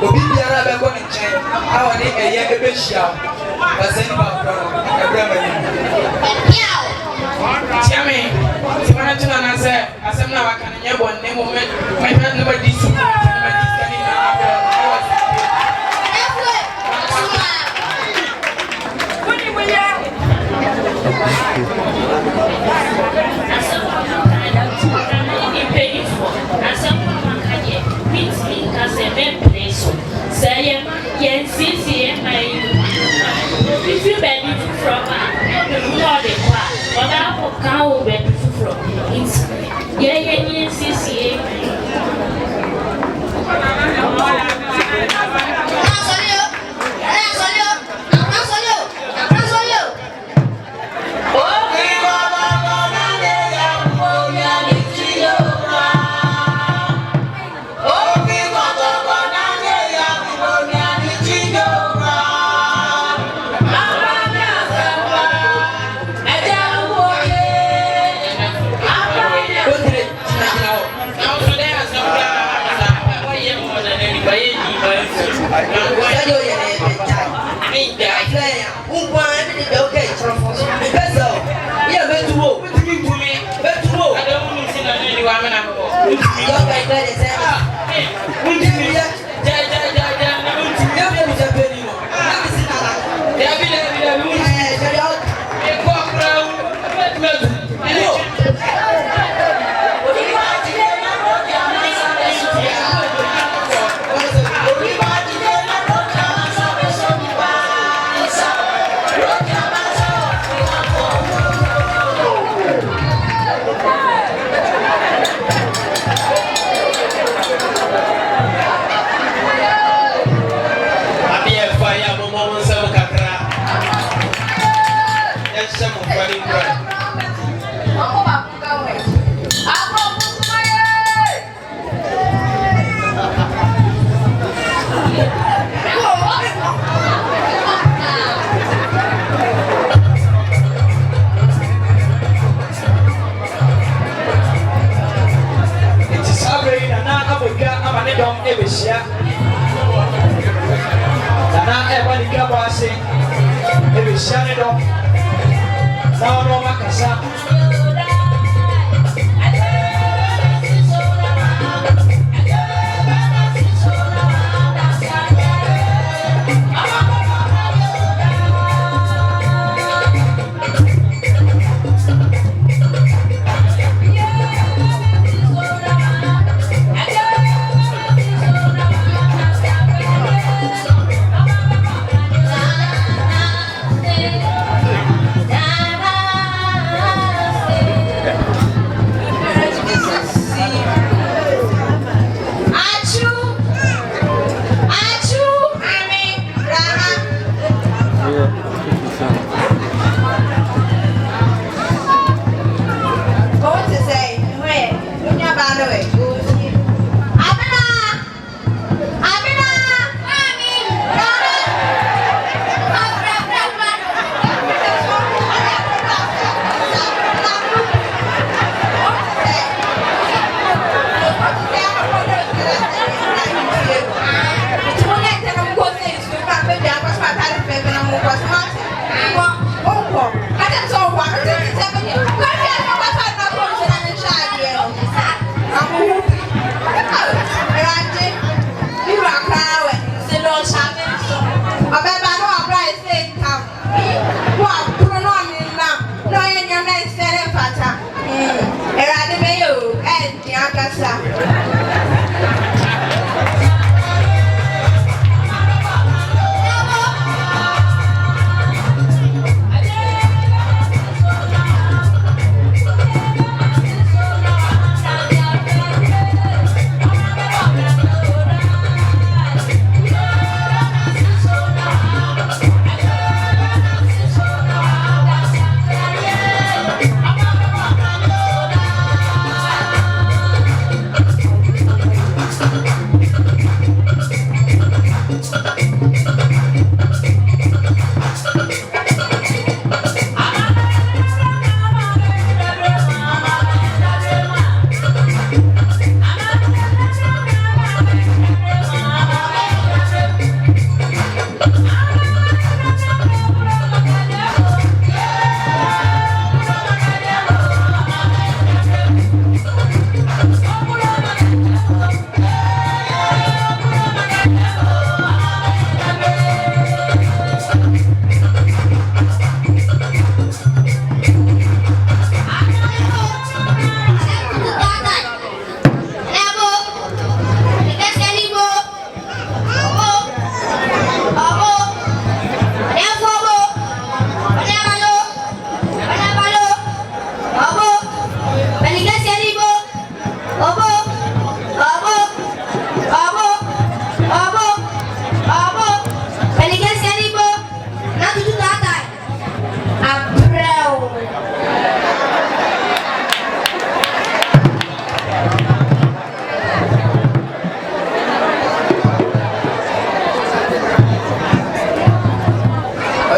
Obi biara be go ne nchen Our name is Yakabisha. But send back Jamie, I said, I said, now I can never one name moment. My friend never did so. If you benefit from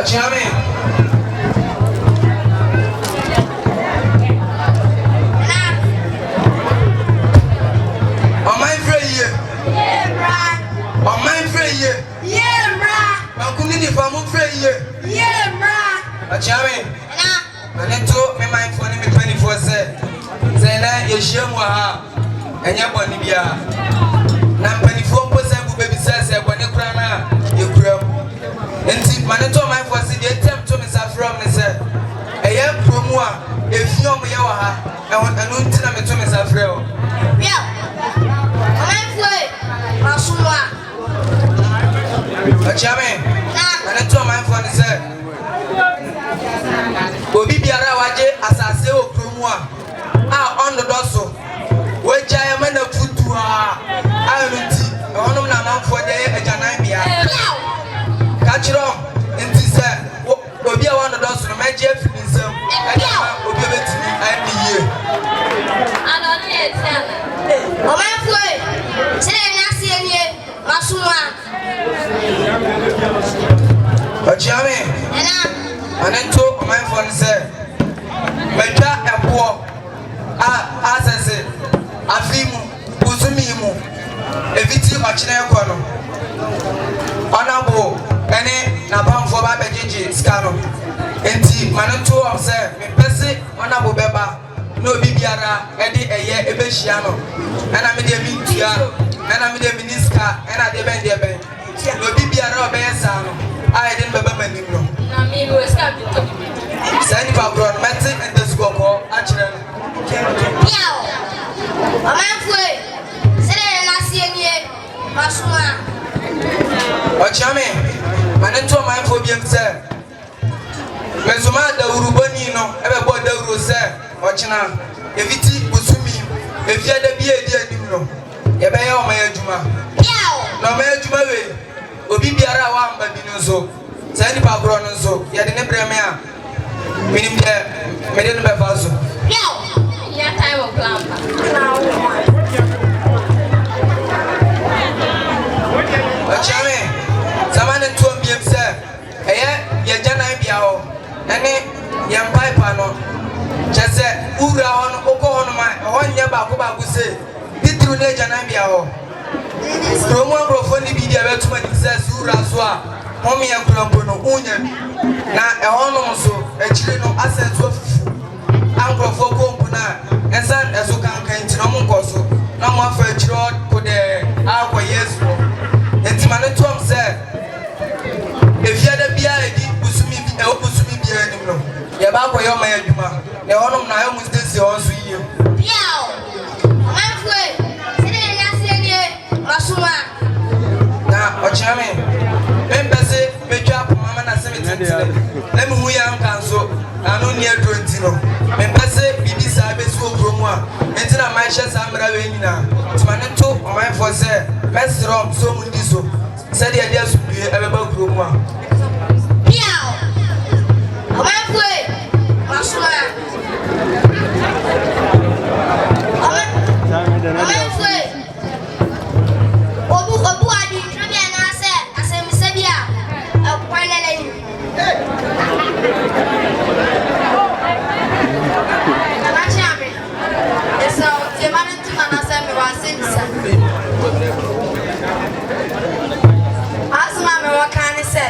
Akyem. Akyem. Na neto me mind for me 24 say na yehyiamu ha enya boni bia na mpanifo mposa bu baby say boni kura na yekura enti maneto mind for say dey tem to me safrom ne say eye promu a efiom ye wa ha enu nti na me to me safreo bia mind for masumwa Akyem. Na neto mind for ne say obi biara waje asase okromu a on the doso we jaya mana futu a anuti onum na manfo de ajanan bia ka kiro enti se obi a on the doso no meje finisem obi betimi aniye anoni etiana o manfo se na sienie masuma Akyem. Anento my phone say Meja ebo asese afimu uzumimu eviti ochine ekono onabo ene na bamfo ba bejeje skano enti manento am say me pese onabo beba na obi biara ede eye ebehia no na me de mintua na me de miniska na de ben na obi biara obeyesa no aiden beba manim no na me we start to talk send background meeting in the school call actually piao amanfo se na sienie masuma Akyem. Maneto amanfo biem se mezuma da urubani no ebe bo da uru se ochina eviti busumi efia da bi edi anim no ye be ye o ma adwuma piao no ma adwuma we obi biara wa amba bi no so send background no so ye de ne breme a minim de me de no be fa so piao ya time of plan Akyem. Zamane to biem se eye ye janan bia ho ene ye pipe no chese ura hono oko hono ma honye ba ko se titru ne janan bia ho promo microphone bi dia betuma ni se ura so a homi ya kulambo no unya na hono so ekire no asset so fufu angrofo kompu na esan ezo kankan ti no monko so na mo afa ekire ko de akwa yesu enti mane to am se efiada bia edi busumi bi busumi bia nim no ye ba ko yo ma adwuma ne honom na yo mu stesi on so yie piao amanfo se na sienie masuma na Akyem. Membese betwa mama na se metitire na me hu ya nkan so anu ne adronti no membese bibi sa be so promo a enti na my share samra we nyina timane to my for say mesrom so mu ndi so se de dia so bie ebeba promo a piao amanfo masuma amanfo obu adi trabia na se asemse bia akwalele ni amachame eso temane tuna na se me wasensa asma me wakani se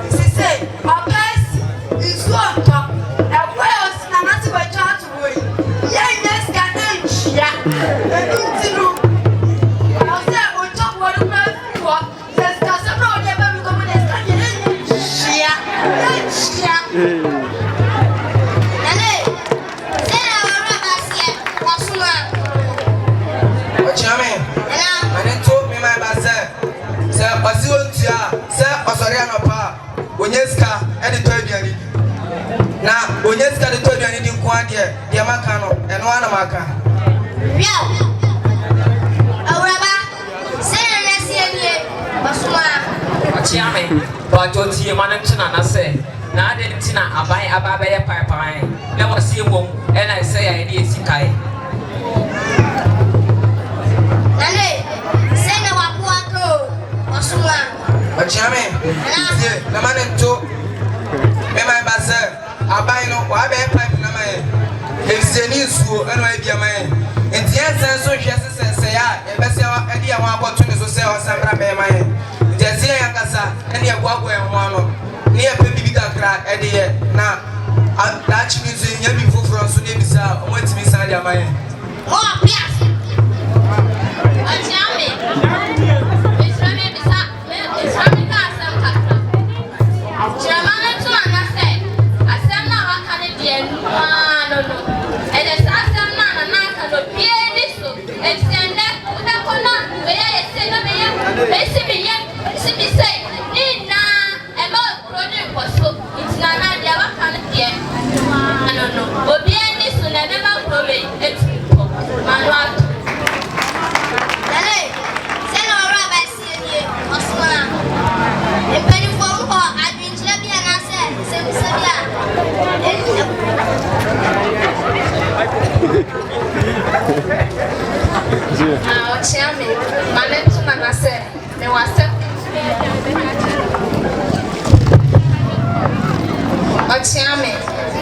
sise obes isu onto ekwe osina na ti bacha to boy ye yes kaden chia entiru ose ocho bodu na fuwa se skasa na ode ba mi ko mo deska chia chia nane se na wara basie wasuma Akyem. Maneto me my ba se osi ontua se osori anopa onyeska e de to aduani na onyeska de to aduani di nko ade de maka no eno ana maka Piao. Awuraba. Se na sienie basuma. Akyem. Ba to tie manen na se na ade ntina aban aba ye pipeline na wasi wom e na se ya ide esikai Nane. Se na wakuako basuma. Akyem. Na manen to my bazaar, I buy no, I buy pipe in my hand. It's a new school, and I be a man. And the answer so just say, and that's our idea. One opportunity to sell some by my hand. There's a Yangasa, and your walk where one near Baby Dakra at the end. Now, that means you have been from Sunday Bizarre, and what's beside your mind. Oh, yes.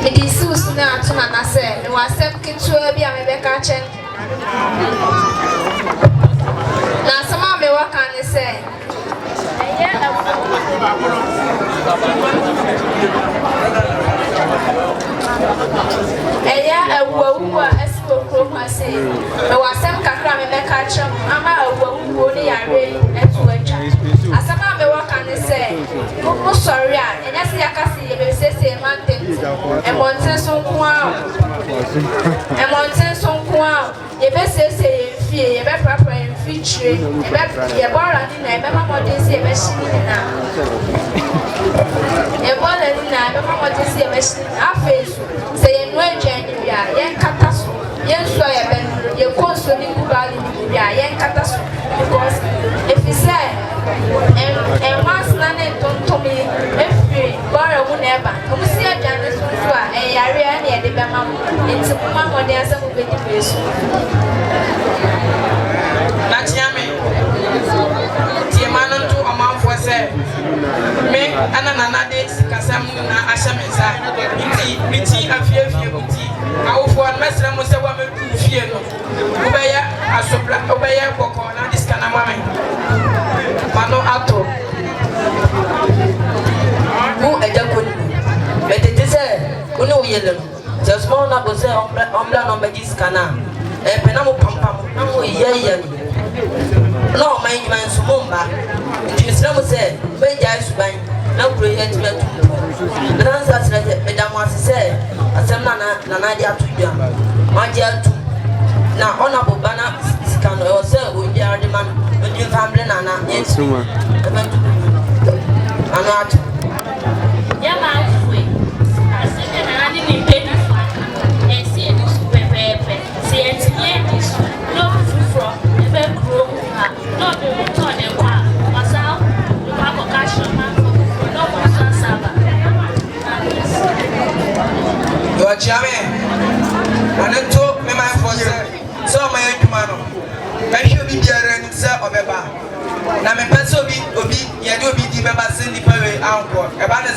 It is so soon to Nana said, and was sent to be a Rebecca. Now, some of me work on the say. A woo as spoke, I say. There was some Kakram and Becca. I'm a woo, only I read and to a child. As some of me work on the say, oh, sorry, and as I can see, you say, mountain, and Montes on Quam, and Montes on Quam. You best say, fear, you better proper and feature, you better be a bar and I remember what they say, machine now. A bar and I remember what they say, machine. Our face say, no, Jenny, young catas, young soya, and your consoling valley, young catas. Because if you say, and once Nana don't tell me, if you borrow whenever, come see a Janice and Yari and the Bama, it's a mamma, there's some of the Natiame, Tiamano to a mouth for say, me and another day, Casamuna Ashamesa, Biti, a fear of your booty. Our foreign master must have a woman to fear no. Obey a supply, obey a book on this kind of woman. Mano Ato. Who a young but it is a no yellow. Just more not was on plan on this canal. A penamo pam, no, yeah. No, my man, Sumba. Miss Ramo said, "When Jais Bank, no prayer to get the answer that Madame was said, as some Nanadia to you, my dear too. Now, honorable Banner can also with your demand when you found Nana, yes, I'm not. Yeah, my way. I said, I didn't pay you for and see this pepe, see it, this no from the back room, not the return and one. Was out, you have a cash on my no more Saba. You are jamming. When I told me my father, so my humano. I should be there and sell of a bar. Now, my pencil be, you do be the member Cindy Perry, uncle, a banner,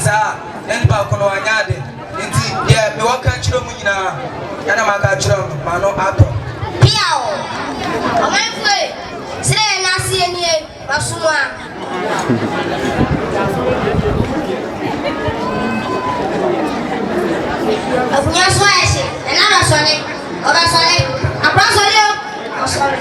and Balcony and Yard. Indeed, yeah, the walk country, and I'm a country, Mano Ato. Piao, on my way, say, Nasi and ye, Basuma. Of Nyaswasi, another Sonny, or a Sonny, a Brasso, I'm sorry.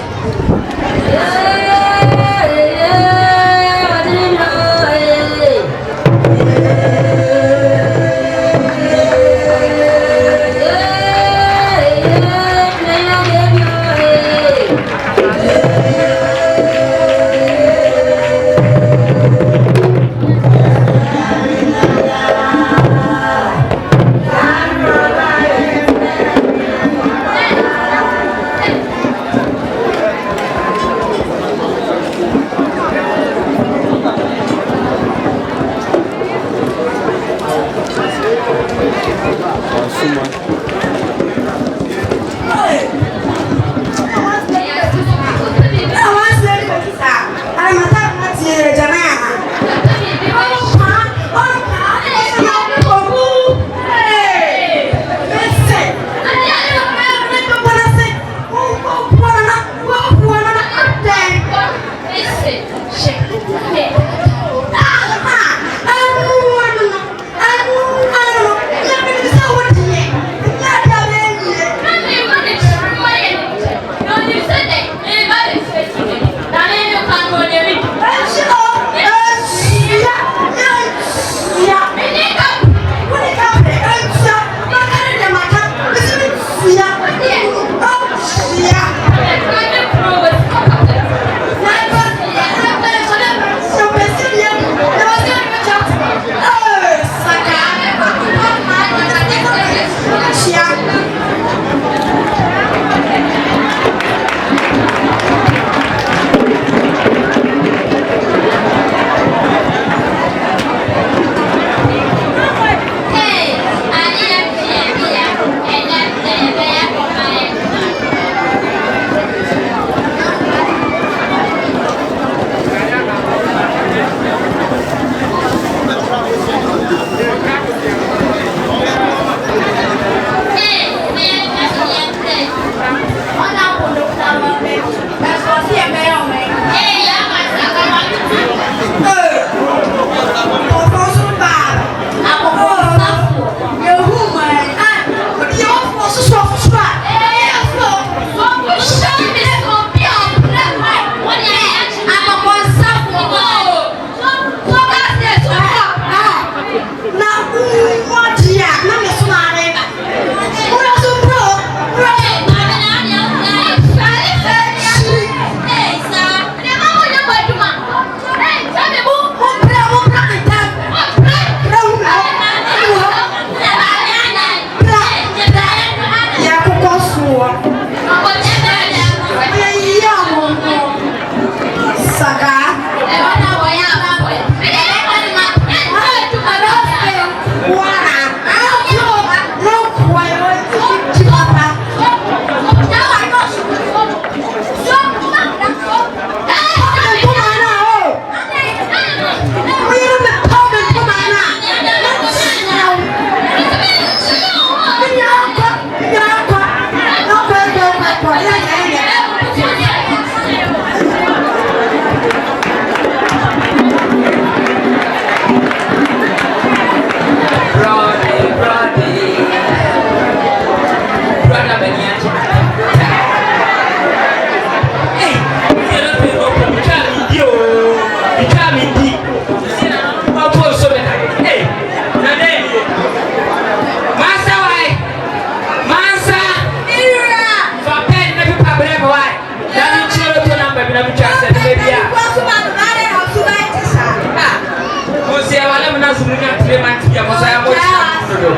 na sumunya tire man tiya mo sa mo cha do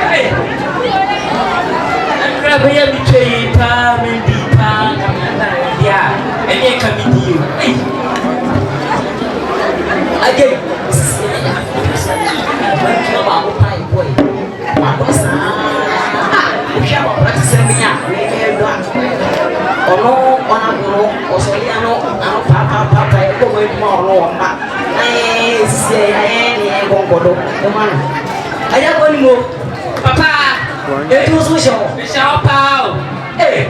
hey akra be ya mi chei pa me di pa na ya enye kamidio hey again no ba mo pai boy ma ko sa ya ba practice me ya ono ona guru Oseadeayo ano papa e ko mo mo pa se ni gongodo o man aya ko ni mo papa e tu so show pa eh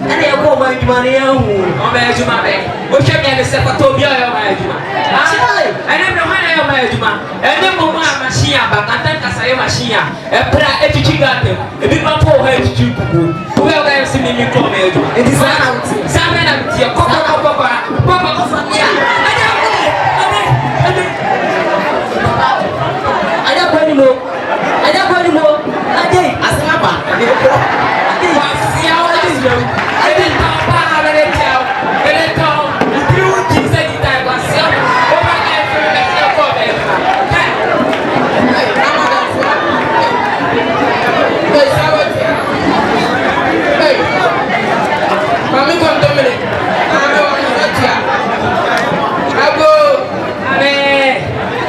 ana ya ko ma juma ni ya hu o ma juma be o hwe mi ane se pato bia ya ma juma ana me ho na ya ma juma ene mo ma machine ba katan kasa ya machine e pra e chichi gate e bi pa po ha e chichi kuku o ga ga si mi ko ma juma e di sa na ti ko ko fa ya ada ko ni mo ade asema ba ade ko ade wa sia o ade yo ade ta pa na le tao ele to you ki se di ta wa sia o ba ka fe na sia ko be hey mama da sia hey sawa hey mami ko domine ame wa ni tia abo ame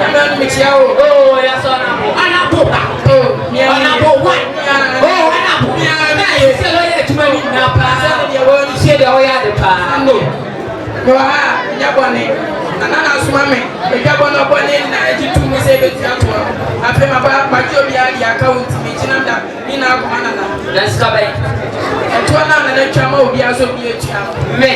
amen mixiao oh ya so na mo anapo oh anapo wa oh anapo na ye se lo ye tuma ni na pa se de wo ni se de o ya de pa no no ha nya bone na asuma me e ja bone bone na e ji tumu se be tia to afi ma ba jo bi ali account mi chinam da ni na ko na let's go back e to na na twa ma obi aso bi e tia me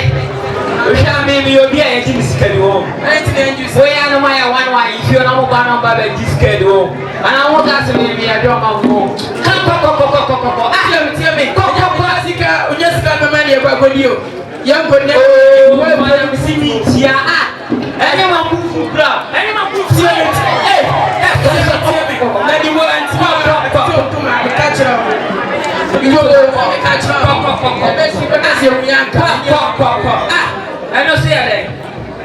o sha me mi obi a e ji misikani wo o ya no ma ya wan wa if you na mo ba no ba be disked wo ana mo ga se me bi a do ma wo ko ah ya mi tie me ko sika onya sika be ma ne ba godio ya ngo ne wo ma ya mi simi tia ah ene ma mu fu bra ene ma mu tie eh na di wo anti ma to ma ka chira yo go ka chira e be si be na se mu ya ka ah eno se ya de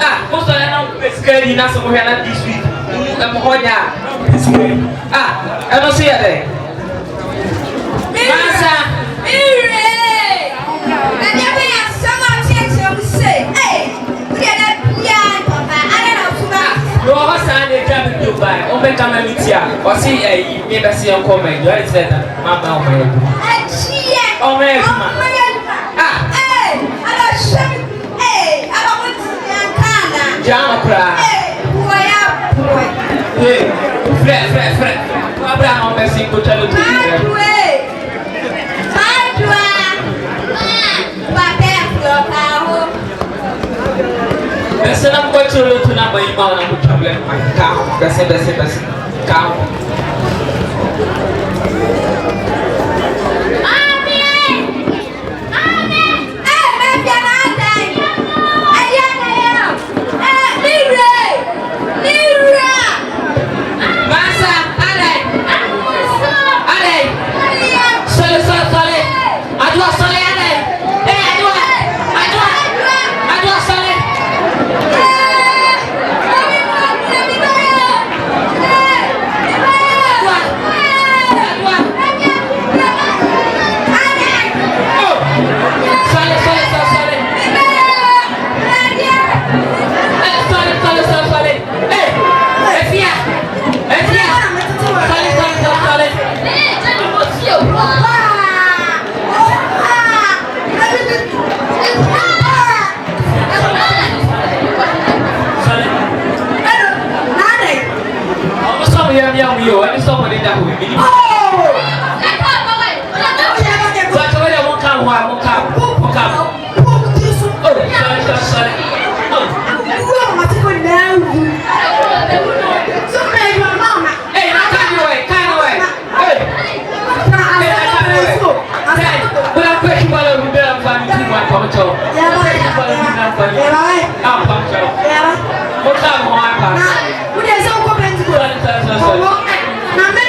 ah mo so na pescari na so mo ya na this week mo honya ah eno se ya de masa ire na dia be ya sama tieto mo say eh we na bia papa ana na fuba yo ho sa de jam Durbar o be kama mitia o si mi be se enko me yo it said mama o me achie o me ma ah ana shame ana mo tiankana jama pra boya boy frère Abraham be se ko chalo tu Bese na mko cholo tu na bai ma na mutable ka bese ka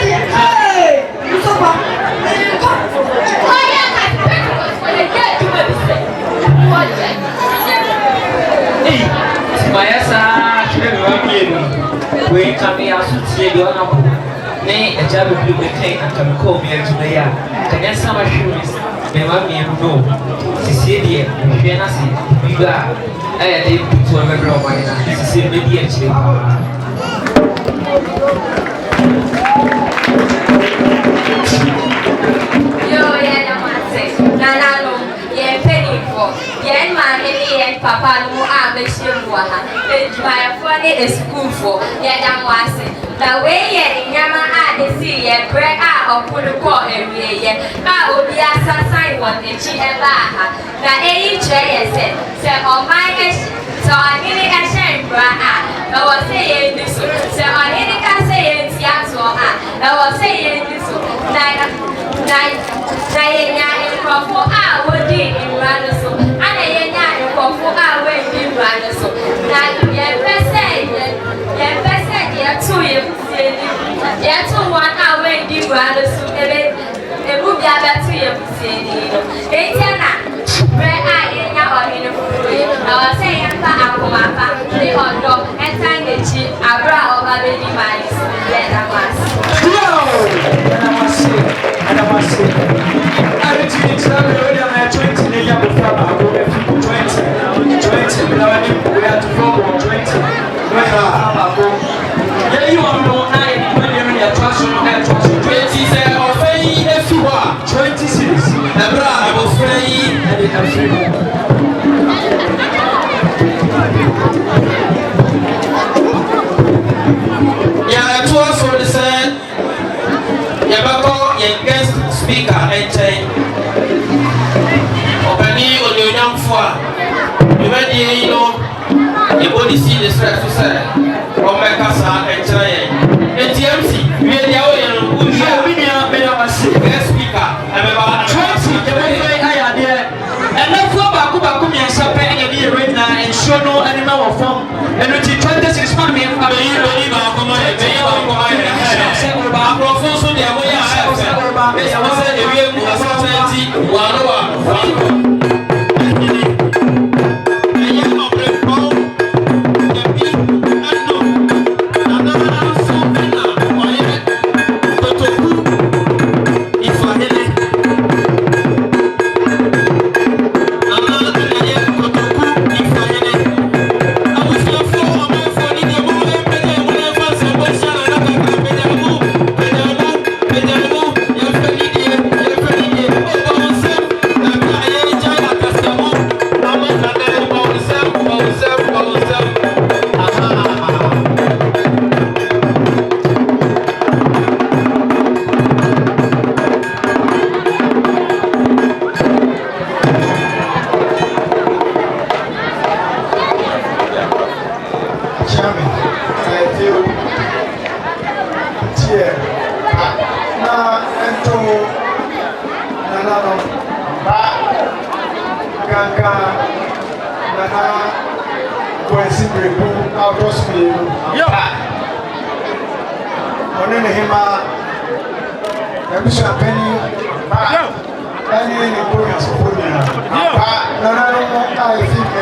Hey! we can be also see the honorable. Nay, a job of you became and can call me today. Can you some assurance? They want me to know. Cecilia, Fianasi, you are. I did put to a member of mine. This is immediately. Yo, Nana, yeah, penny for yen mammy and papa no ambition waha. My funny is school for Yadam Wasi. The way yen Yama the sea, and bread out of Puduko every year. I will be assassin one in Chiabaha. The age said, on my so I nearly a shame, I was saying this, so I nearly can say it, I was saying this. Naya in Crawford, I would be in Ranaso, and I in Crawford, I would be in Ranaso. Now, you're best saying, you're 2 years, you're 2 1 hour in Ranaso, a movie about 2 years. They tell that, where I am in the food, I was saying, Papa, the hot dog, and time the cheap, I brought over baby mice, let them was. And I must say, I didn't think that we are 20 the year before I go 20, but we have to go 20. Yeah, you are no I when you're in your trust, 20 say, or say, if you are 26, I was free and it can free more. Yeah, 2 for the same. Guest speaker and chain. Opening on your young four. You ready, you know, you body see the stress to say, or my casa and chain. And TMC, we are the oil, we are guest speaker. I'm about 20, the way I are there. And now for Bakumi and Sapa and the arena and show no animal of form. And with 26 months, I believe Akrofonso de Amoya I was a real Muasati, Wanoa. Nana Boansi Mireku II. Onene hima Ebusa Penny Any Boya Sofonia. Nana no I think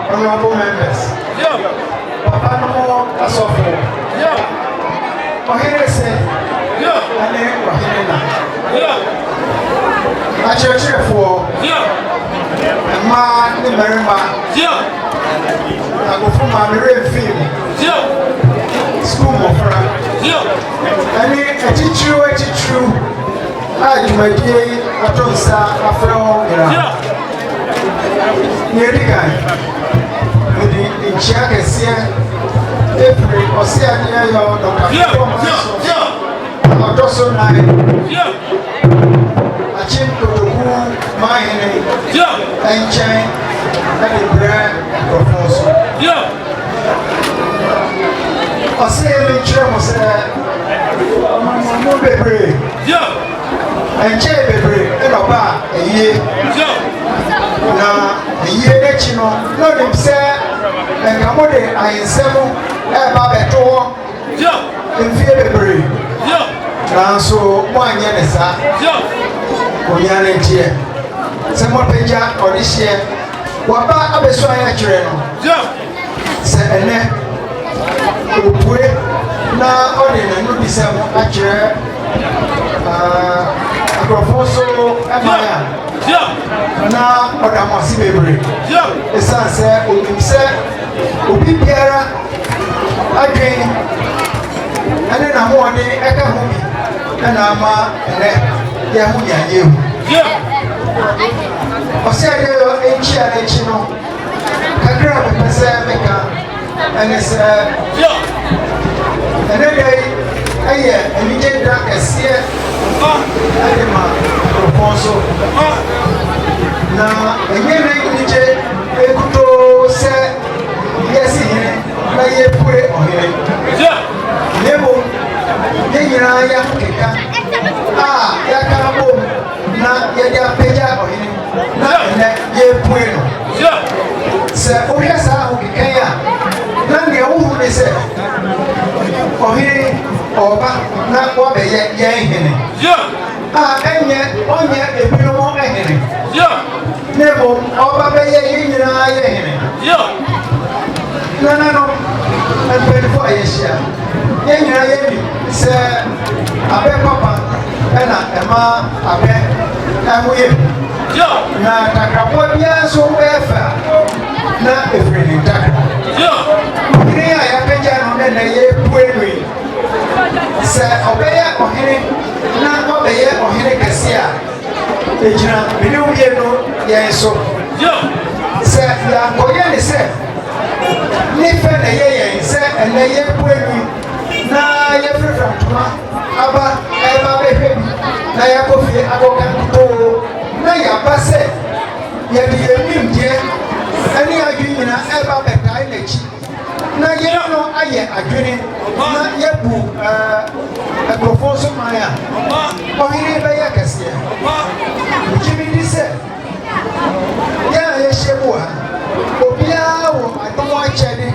honorable members. Papa no Asofo. Ohene se ane ohene na. Achirechirefo ma ni merima agofo ma mere film school mofra ani atichiru ajumadie atonsa afro ira ni edigan ni nchia kese April Oseadeayo Frimpong Manso Odoso nai Akyem Kotoku Manhene Enchen Durbar Akrofonso Oseadeayo Frimpong Manso bebre Enchen bebre enoba eye na eye nechi no no nim se enkamode ayensemo eba beto mfie bebre nanso mwanye ne sa onyane ntie se mo peja odihye waba abeso aya kire no sɛ ɛnɛ opue na ɔde n'anu bisɛm akyerɛ Akrofonso ɛmaya na ɔda mo ase bebree ɛsiane sɛ onim sɛ obi biara adwen ɛne n'ahoɔden ɛka ho bi ɛna ama ɛnɛ yɛ ho nyanyɛ mu Oseadeayo enkyia n'akyi no kakra a mepɛ sɛ meka ɛne sɛ ɛnɛ da yi ɛyɛ anigye da kɛseɛ ɛde ma Akrofonso na ɛnyɛ na anigye ekutoo sɛ yɛsi hene na yɛpue ɔhene na mmom yɛn nyinaa yɛho keka a yɛaka abom na yɛde apagya ɔhene na ɛnɛ yɛpue no sɛ wohwɛ saa ahokekan a na nea wohu ne sɛ ɔhene ɔba na wɔbɛyɛ yɛn hene a ɛnyɛ ɔnyɛ ebinom hene na mmom ɔba bɛyɛ yɛn nyinaa yɛ hene nananom mpanyinfo a yɛhyia yɛn nyinaa yɛnim sɛ abɛ papa ɛna ɛma abɛ ɛho yɛ na kakraboa biara nso ɛɛfɛ na efiri ne ntakra ɔhene a yɛapagya no ne na yɛpue no yi sɛ ɔbɛyɛ ɔhene na ɔbɛyɛ ɔhene kɛse a egyina mene wie no yɛn so sɛ yɛakɔyɛ ne sɛ ne fɛ na yɛyɛn sɛ ɛnɛ yɛpue no yi na yɛfrɛfrɛ ntoma aba ɛba bɛhwɛ bi na yɛakɔ fie akɔka nkotoo na yɛaba sɛ yɛde yɛn nimdeɛ ɛne adwene nyinaa ɛba bɛtae n'akyi na yɛn no ayɛ adwene na yɛbu Akrofonso man a ɔhene bɛyɛ kɛseɛ megye me di sɛ yɛn a yɛhyɛ mu ha obiara wɔ adom akyɛde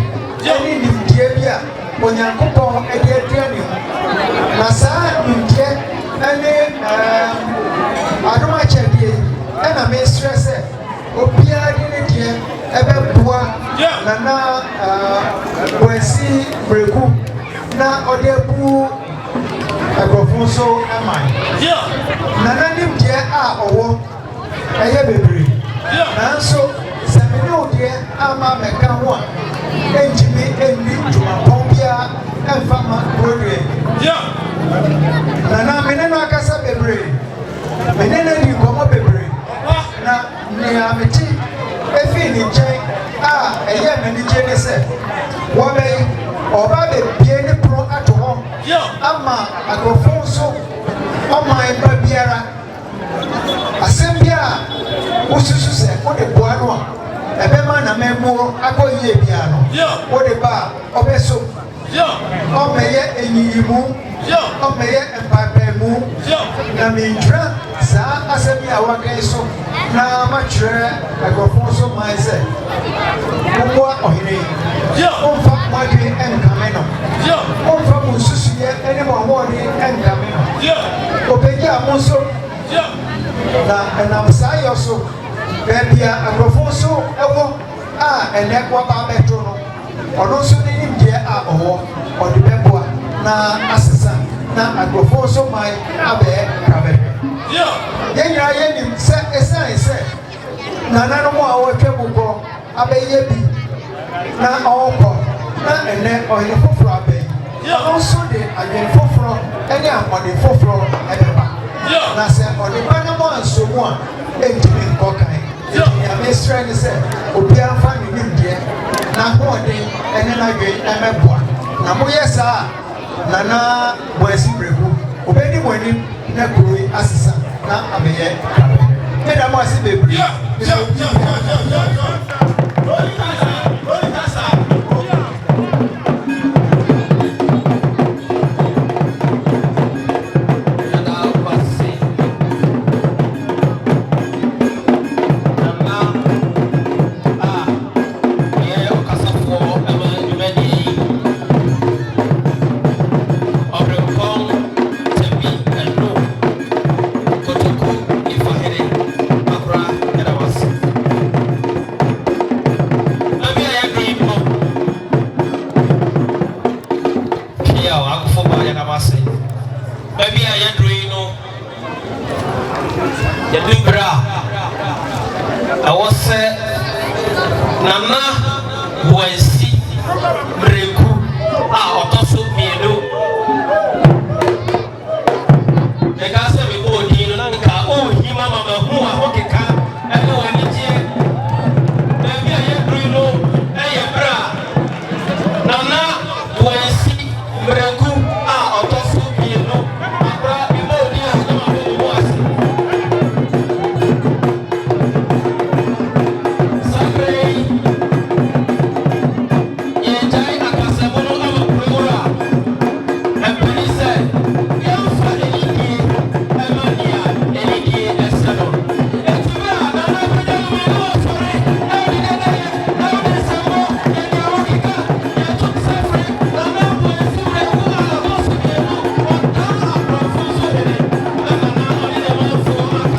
ɛne nimdeɛ bi a Onyankopɔn ɛde adua ne ho na saa nimdeɛ ɛne adom akyɛdeɛ ɛna mesrɛ sɛ obiara de ne deɛ ɛbɛboa Nana Boansi Mireku na ɔde abu Akrofonso ɛman Nana nimdeɛ a ɔwɔ ɛyɛ bebree nanso sɛ mene wo deɛ ama mɛka ho a ɛntimi ɛnni dwumapɔn biara ɛmfa ma broadway Nana mene no akasa bebree mene no adi nkɔmmɔ bebree na nea mete ɛfii ne nkyɛn a ɛyɛ m'anigye ne sɛ wɔbɛyi ɔba bebie ne pono ato hɔ ama Akrofonso ɔman ba biara asɛm bi a wosusu sɛ wode boa no a ɛbɛma na mɛmuo akɔ yie biara no wode ba a ɔbɛso ɔmɛyɛ enyiyimu ɔmɛyɛ mpapɛmu na mentwerɛ saa asɛm yi a wakae so na matwerɛ Akrofonso man sɛ woboa ɔhene womfa moadwene ɛnkame no womfa mo nsusuyɛ ne mo ahoɔden ɛnkame no obɛgyaa mo nso na ɛnam saa yɔ so baabi a Akrofonso ɛwɔ a ɛnɛ wɔba abɛto no ɔno nso ne nimdeɛ a ɔwɔ ɔde bɛboa na asesa na Akrofonso man abɛɛ kabɛhwɛ yɛn nyinaa yɛnim sɛ ɛsiane sɛ nananom a wɔtwa mu kɔ abɛyɛ bi na ɔwɔkɔ na ɛnɛ ɔhene foforɔ abɛyi ɔno nso de adwene foforɔ ne ahoɔden foforɔ ɛbɛba na sɛ ɔde ba no mu ansomu a ɛntumi nkɔ kan nyame srɛ ne sɛ obiara mfa ne nimdeɛ na ahoɔden ne n'adwene ɛmɛboa na moyɛ saa Nana Boansi Mireku obɛdi mo anim na kuro yi asesa na abɛyɛ meda mo ase bebree Akyem wase baby a yɛdroi no yɛdu bra ɛwɔ sɛ Nana Boansi Mireku a ɔtɔ so mmienu ɛka sɛ mebɔ odin no na nka ɔhima mamahu a hɔkeka ɛne w'anigyeɛ baby a yɛdroi no ɛyɛ bra Nana Boansi Mireku a ɔtɔ so mmienu abra mebɔ odin a ne mabɔ ase sabrei yɛgyae akasɛmo no ama kurowura ɛmpani sɛ yɛmfa anidie ɛma nea anidie ɛsɛ no ɛti bɛ a Nana bɛda no mene wɔsɔre ɛwode dɛdɛyɛ ɛwode nsɛmmɔ yɛde awɔkeka yɛto sɛfre Nana Boansi Mireku a ɔtɔ so mmienu ɔda Akrofonso hene ɛna na ɔne ne manfoɔ akasa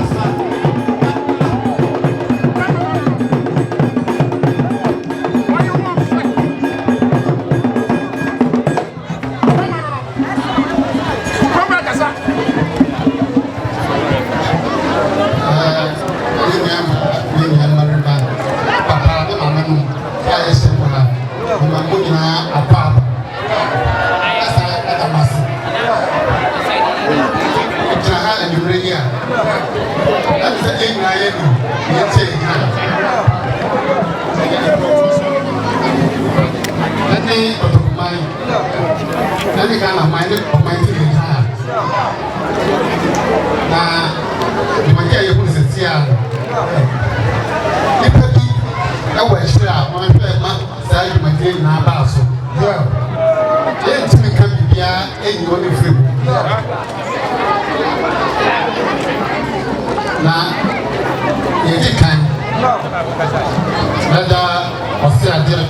Oseadeayo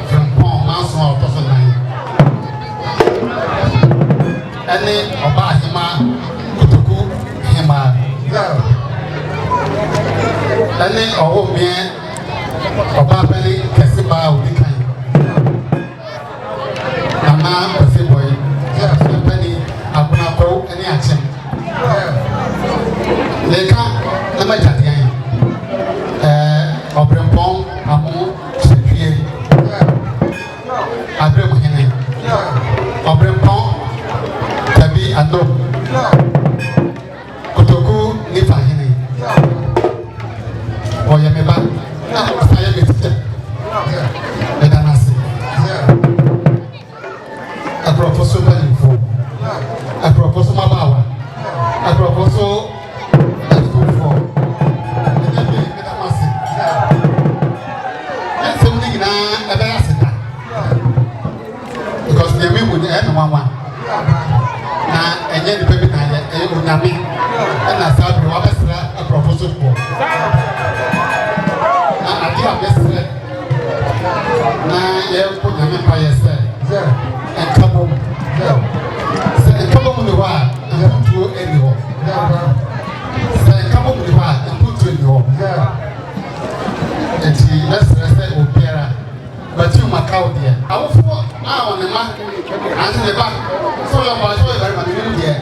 Frimpong Manso IV ɛne ɔba ahema Kotoku hema ɛne ɔwɔ mmea ɔba bɛne kɛse baa odi kan Nana Boansi boy bɛne abonakɔ ɛne Akyem leka na magyadeɛ Frimpong Manso IV Akyem Hene Frimpong tabi adom Kotoku Hene ɔyɛ me ba na ɔsayɛ me tete ɛda n'ase Akrofonso mpanimfo Akrofonso mabaawa Akrofonso asukufoɔ because the women would end one. And then the baby and I said, a proposal for. I think I'm just now, you put them in by yourself and come home. Say, come home the wild and put you anywhere. Say, come home the wild and put you in your and she let's say, Opera. But you my cow dear. I will for on the mark and the back. So your boy very much dear.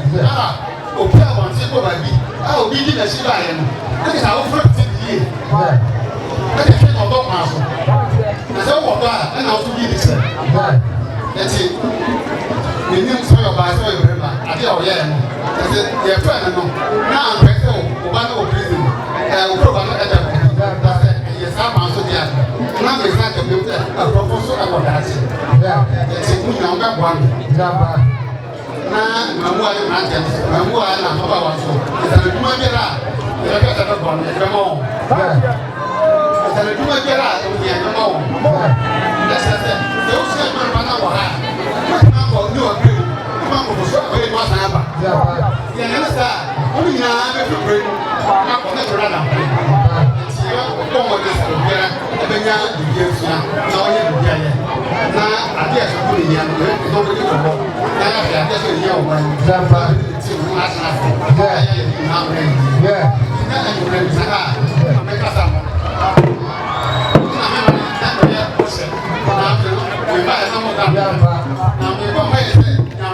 Opera wants to go by me. I will be in a Shiba. That is our first year. That is a dog house. And so what and I'll be this. That's it. We knew so your boy very much. I tell you, that's it. Your friend, now I'm back home. One of prison. Yes, I'm also there. Now it's not a proposal about that. It's a good number one. Now, Mamma and Auntie, Mamma and Papa was so. It's a woman there. You're better than one. It's a mom. It's a woman there. It's a mom. That's it. Those men are not our hand. Mamma, you agree. Mamma was so very much number. You understand? Only now, if you bring up on the radar. Como this Opera, Ebenya, the Years, now you get it. Now, I guess I'm putting young, nobody to walk. Now, I guess a young one, Zampa, last night. Yeah, now you ready to make us up. We buy some of them. Now, we go away. Now,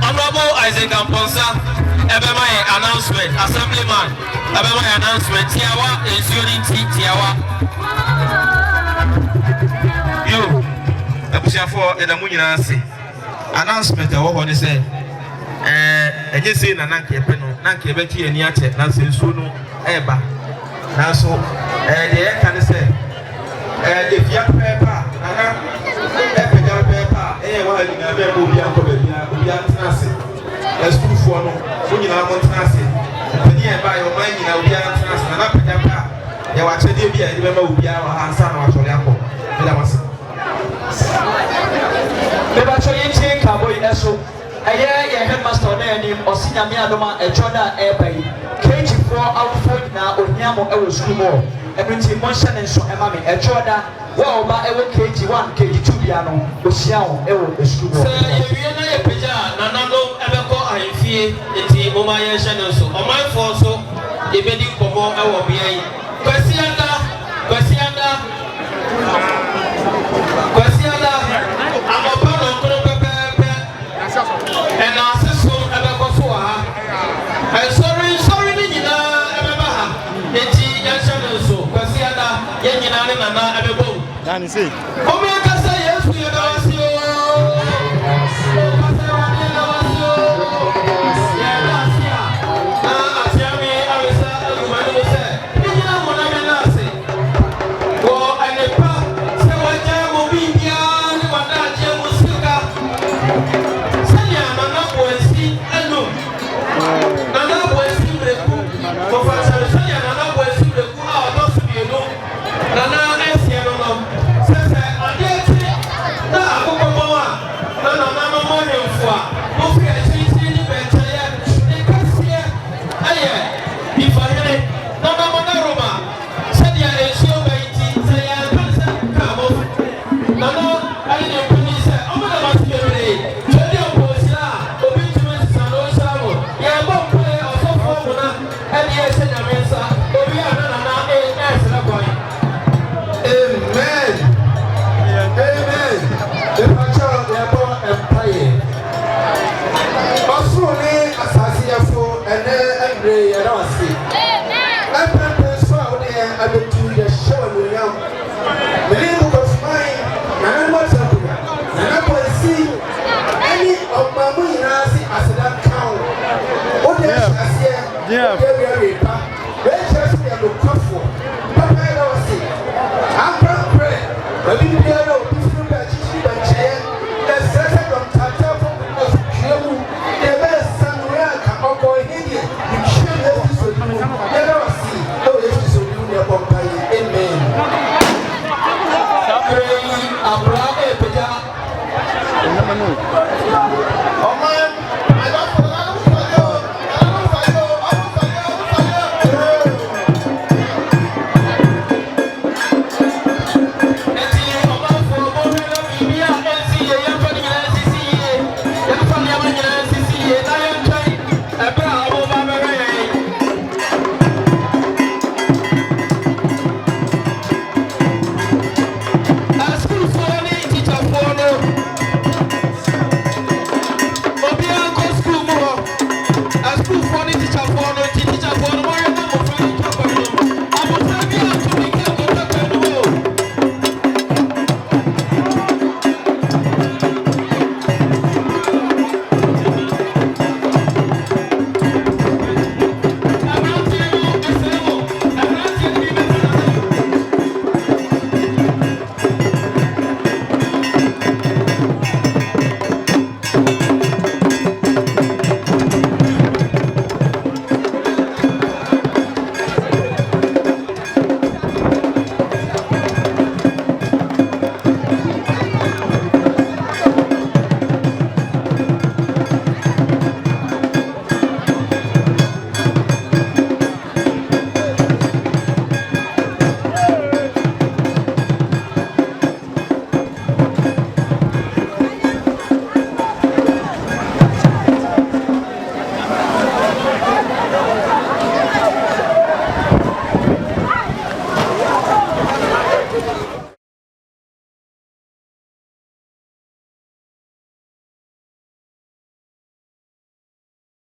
Honorable Isaac Amponsa, announcement, Assemblyman, announcement, Tiawa, ensuring Tiawa. You, Abushafo, Edamunasi, announcement, what they say. And you say, Nanaki, Nanki, Betty, and Yate, Nancy, Suno, Eba. Now, so, the air can say, if you have paper, why you never will be uncle, we are Tanasi. Let's do for no, when you are Montanasi. When you buy your mind, you know, we are Tanasi, and up in that car. They watch a DB and remember we are our son or Choliapo. Never change Cowboy Esso. A year, headmaster name or Senior Miadoma, a Jordan Airpay. KG4 outfit now, or Yamo, I school. Everything motion and so am I a Jordan. Well, but I will KG1, KG2 piano, Oseadeayo, a school. Nanado Ebeko Ahimfie, the Momaya Channel, so on my phone, so the wedding for more our BA. Kwesianda, I'm a part of and our sister Ebeko Soa. I'm sorry, Nina Ebebaha, the Channel, so Kwesianda, Yanina, Nana Ebebo. Can you see? Yes, we are. Nana and then I don't see. I'm not sure I will do the show with you. The name was mine, and I was up with and I will see any of my money as that count. What I say, very